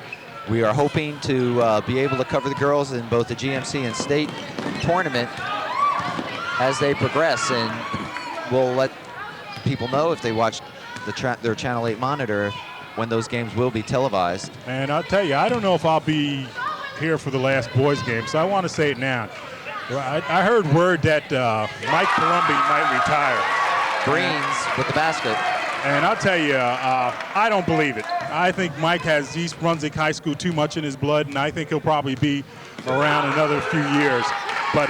We are hoping to be able to cover the girls in both the GMC and state tournament as they progress, and we'll let people know if they watch their Channel 8 monitor when those games will be televised. And I'll tell you, I don't know if I'll be here for the last boys game, so I want to say it now. I heard word that Mike Palumbi might retire. Greens with the basket. And I'll tell you, I don't believe it. I think Mike has East Brunswick High School too much in his blood, and I think he'll probably be around another few years. But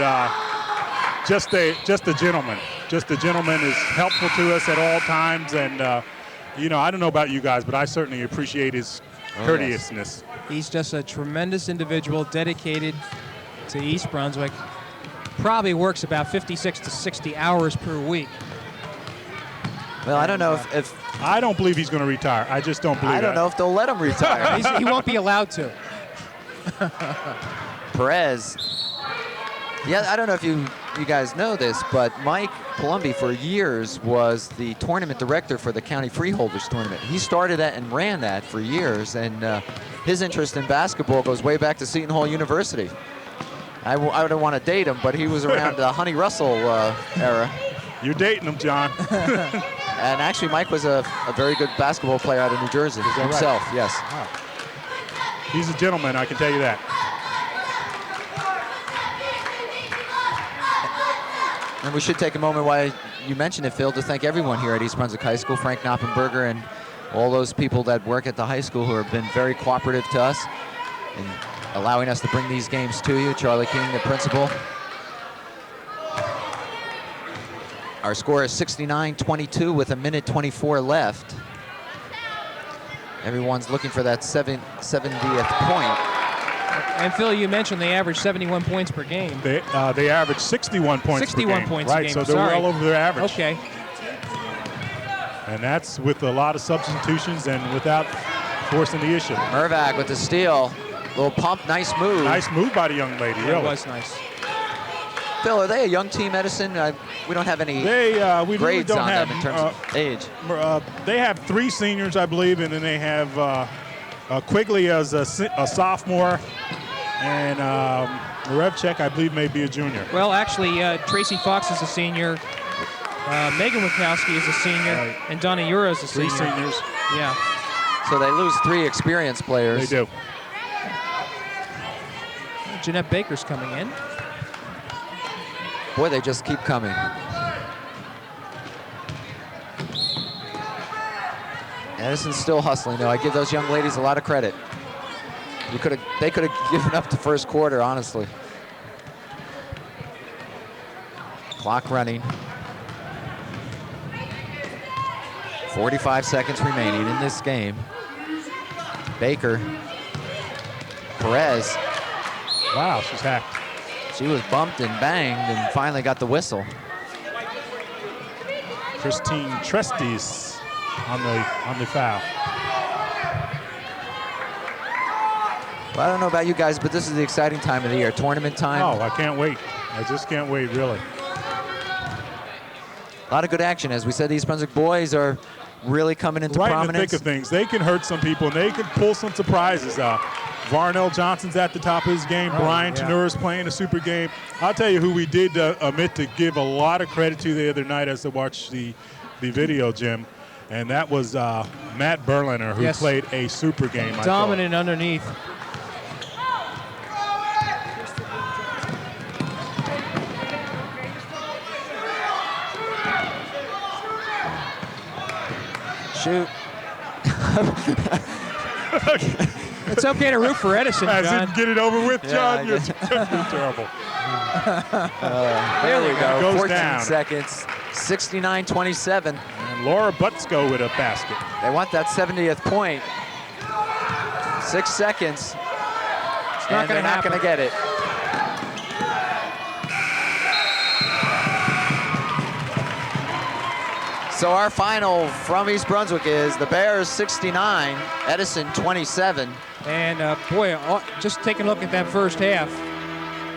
just a gentleman. Just a gentleman is helpful to us at all times, and I don't know about you guys, but I certainly appreciate his courteousness. He's just a tremendous individual, dedicated to East Brunswick. Probably works about 56 to 60 hours per week. Well, I don't know if I don't believe he's going to retire. I just don't believe I don't that. know if they'll let him retire. He won't be allowed to. Perez. Yeah, I don't know if you guys know this, but Mike Palumbi for years was the tournament director for the County Freeholders Tournament. He started that and ran that for years, and his interest in basketball goes way back to Seton Hall University. I don't want to date him, but he was around the Honey Russell era. You're dating him, John. And actually, Mike was a very good basketball player out of New Jersey himself, right? yes. Wow. He's a gentleman, I can tell you that. And we should take a moment while you mentioned it, Phil, to thank everyone here at East Brunswick High School, Frank Knoppenberger and all those people that work at the high school who have been very cooperative to us in allowing us to bring these games to you. Charlie King, the principal. Our score is 69-22 with 1:24 left. Everyone's looking for that 70th point. And Phil, you mentioned they average 71 points per game. They average 61 points 61 per game. points right, a game. So they're well over their average. Okay. And that's with a lot of substitutions and without forcing the issue. Mervac with the steal. Little pump, nice move. Nice move by the young lady, really. It was nice. Phil, are they a young team, Edison? We don't have any we really grades don't on have, them in terms of age. They have 3 seniors, I believe, and then they have Quigley as a sophomore, and Revchek, I believe, may be a junior. Well, actually, Tracy Fox is a senior. Megan Wachowski is a senior, Right. and Donna Ura is a 3 senior. seniors. Yeah. So they lose 3 experienced players. They do. Jeanette Baker's coming in. Boy, they just keep coming. Edison's still hustling, though. I give those young ladies a lot of credit. They could have given up the first quarter, honestly. Clock running. 45 seconds remaining in this game. Baker. Perez. Wow, she's hacked. She was bumped and banged and finally got the whistle. Christine Trestes on the foul. Well, I don't know about you guys, but this is the exciting time of the year. Tournament time. Oh, I can't wait. I just can't wait, really. A lot of good action. As we said, these Brunswick boys are really coming into Right prominence. in the thick of things. They can hurt some people, and they can pull some surprises. Varnell Johnson's at the top of his game. Brian Tenura's playing a super game. I'll tell you who we did omit to give a lot of credit to the other night as I watched the video, Jim, and that was Matt Berliner, who played a super game. Dominant underneath. Shoot. It's okay to root for Edison, John. As in get it over with, John. Yeah, You're terrible. There we go. Goes 14 down. seconds. 69-27. And Laura Butzko with a basket. They want that 70th point. 6 seconds. not And gonna they're not going to happen. get it. So our final from East Brunswick is the Bears 69, Edison 27. And boy, just taking a look at that first half,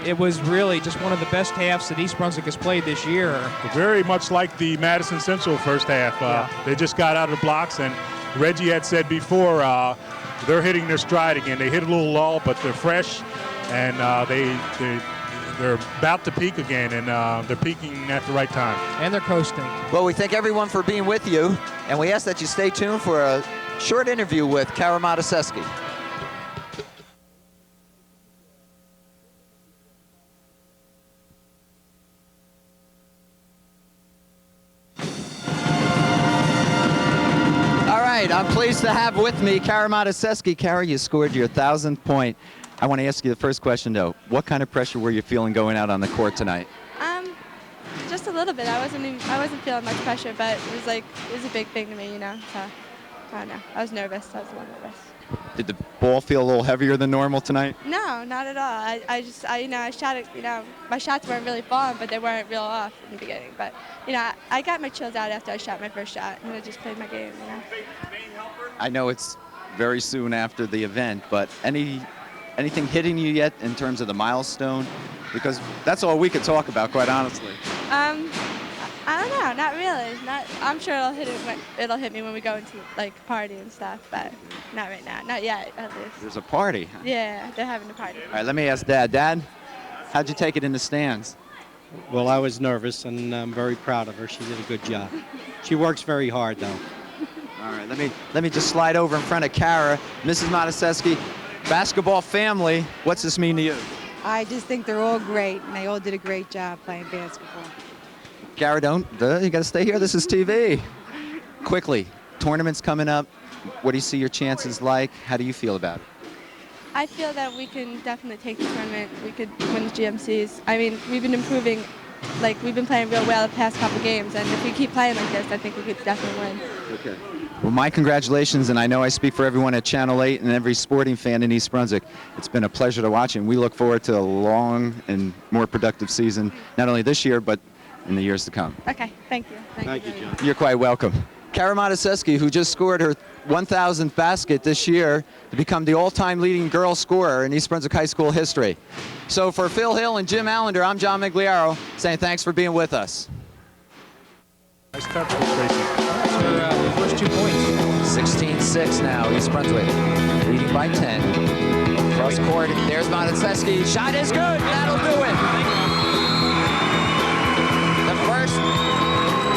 it was really just one of the best halves that East Brunswick has played this year. Very much like the Madison Central first half. They just got out of the blocks, and Reggie had said before, they're hitting their stride again. They hit a little lull, but they're fresh, and they're about to peak again, and they're peaking at the right time. And they're coasting. Well, we thank everyone for being with you, and we ask that you stay tuned for a short interview with Kara Mataseski. All right, I'm pleased to have with me Kara Mataseski. Kara, you scored your 1,000th point. I want to ask you the first question, though. What kind of pressure were you feeling going out on the court tonight? Just a little bit. I wasn't feeling much pressure, but it was a big thing to me, you know. So I don't know. I was nervous. I was a little nervous. Did the ball feel a little heavier than normal tonight? No, not at all. I shot it. You know, my shots weren't really falling, but they weren't real off in the beginning. But you know, I got my chills out after I shot my first shot, and I just played my game. You know. I know it's very soon after the event, but anything hitting you yet in terms of the milestone? Because that's all we could talk about, quite honestly. I don't know, not really. I'm sure it'll hit me when we go into like party and stuff, but not right now, not yet at least. There's a party. Yeah, they're having a party. All right, let me ask Dad. Dad, how'd you take it in the stands? Well, I was nervous, and I'm very proud of her. She did a good job. She works very hard, though. All right, let me just slide over in front of Kara. Mrs. Mataseski, basketball family, what's this mean to you? I just think they're all great, and they all did a great job playing basketball. Kara, you got to stay here. This is TV. Quickly, tournament's coming up. What do you see your chances like? How do you feel about it? I feel that we can definitely take the tournament. We could win the GMCs. I mean, we've been improving like we've been playing real well the past couple games, and if we keep playing like this, I think we could definitely win. Okay. Well, my congratulations, and I know I speak for everyone at Channel 8 and every sporting fan in East Brunswick. It's been a pleasure to watch, and we look forward to a long and more productive season, not only this year, but in the years to come. Okay, thank you. Thank you, John. You're quite welcome. Kara Mataseski, who just scored her 1,000th basket this year to become the all-time leading girl scorer in East Brunswick High School history. So for Phil Hill and Jim Allinder, I'm John Meggiolaro saying thanks for being with us. Nice touch, Tracy. That's her first 2 points. 16-6 now, East Brunswick leading by 10. Cross court, there's Mataseski. Shot is good, that'll do it. The first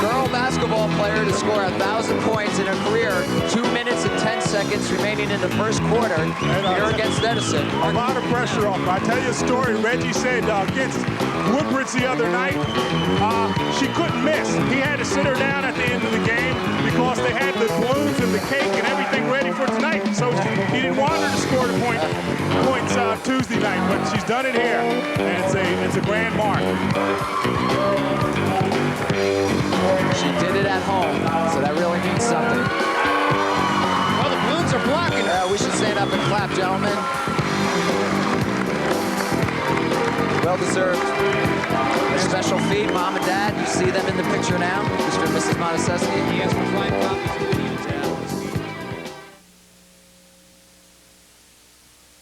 girl basketball player to score 1,000 points in her career. 2 minutes and 10 seconds remaining in the first quarter here against Edison. A lot of pressure off. I tell you a story. Reggie said against Woodbridge the other night, she couldn't miss. He had to sit her down at the end of the game because they had the balloons and the cake and everything ready for tonight. So he didn't want her to score the points Tuesday night, but she's done it here, and it's a grand mark. She did it at home, so that really means something. Well, the balloons are blocking her. We should stand up and clap, gentlemen. Well deserved. Special feat, Mom and Dad. You see them in the picture now, Mr. and Mrs. Mataseski. Yes, we're flying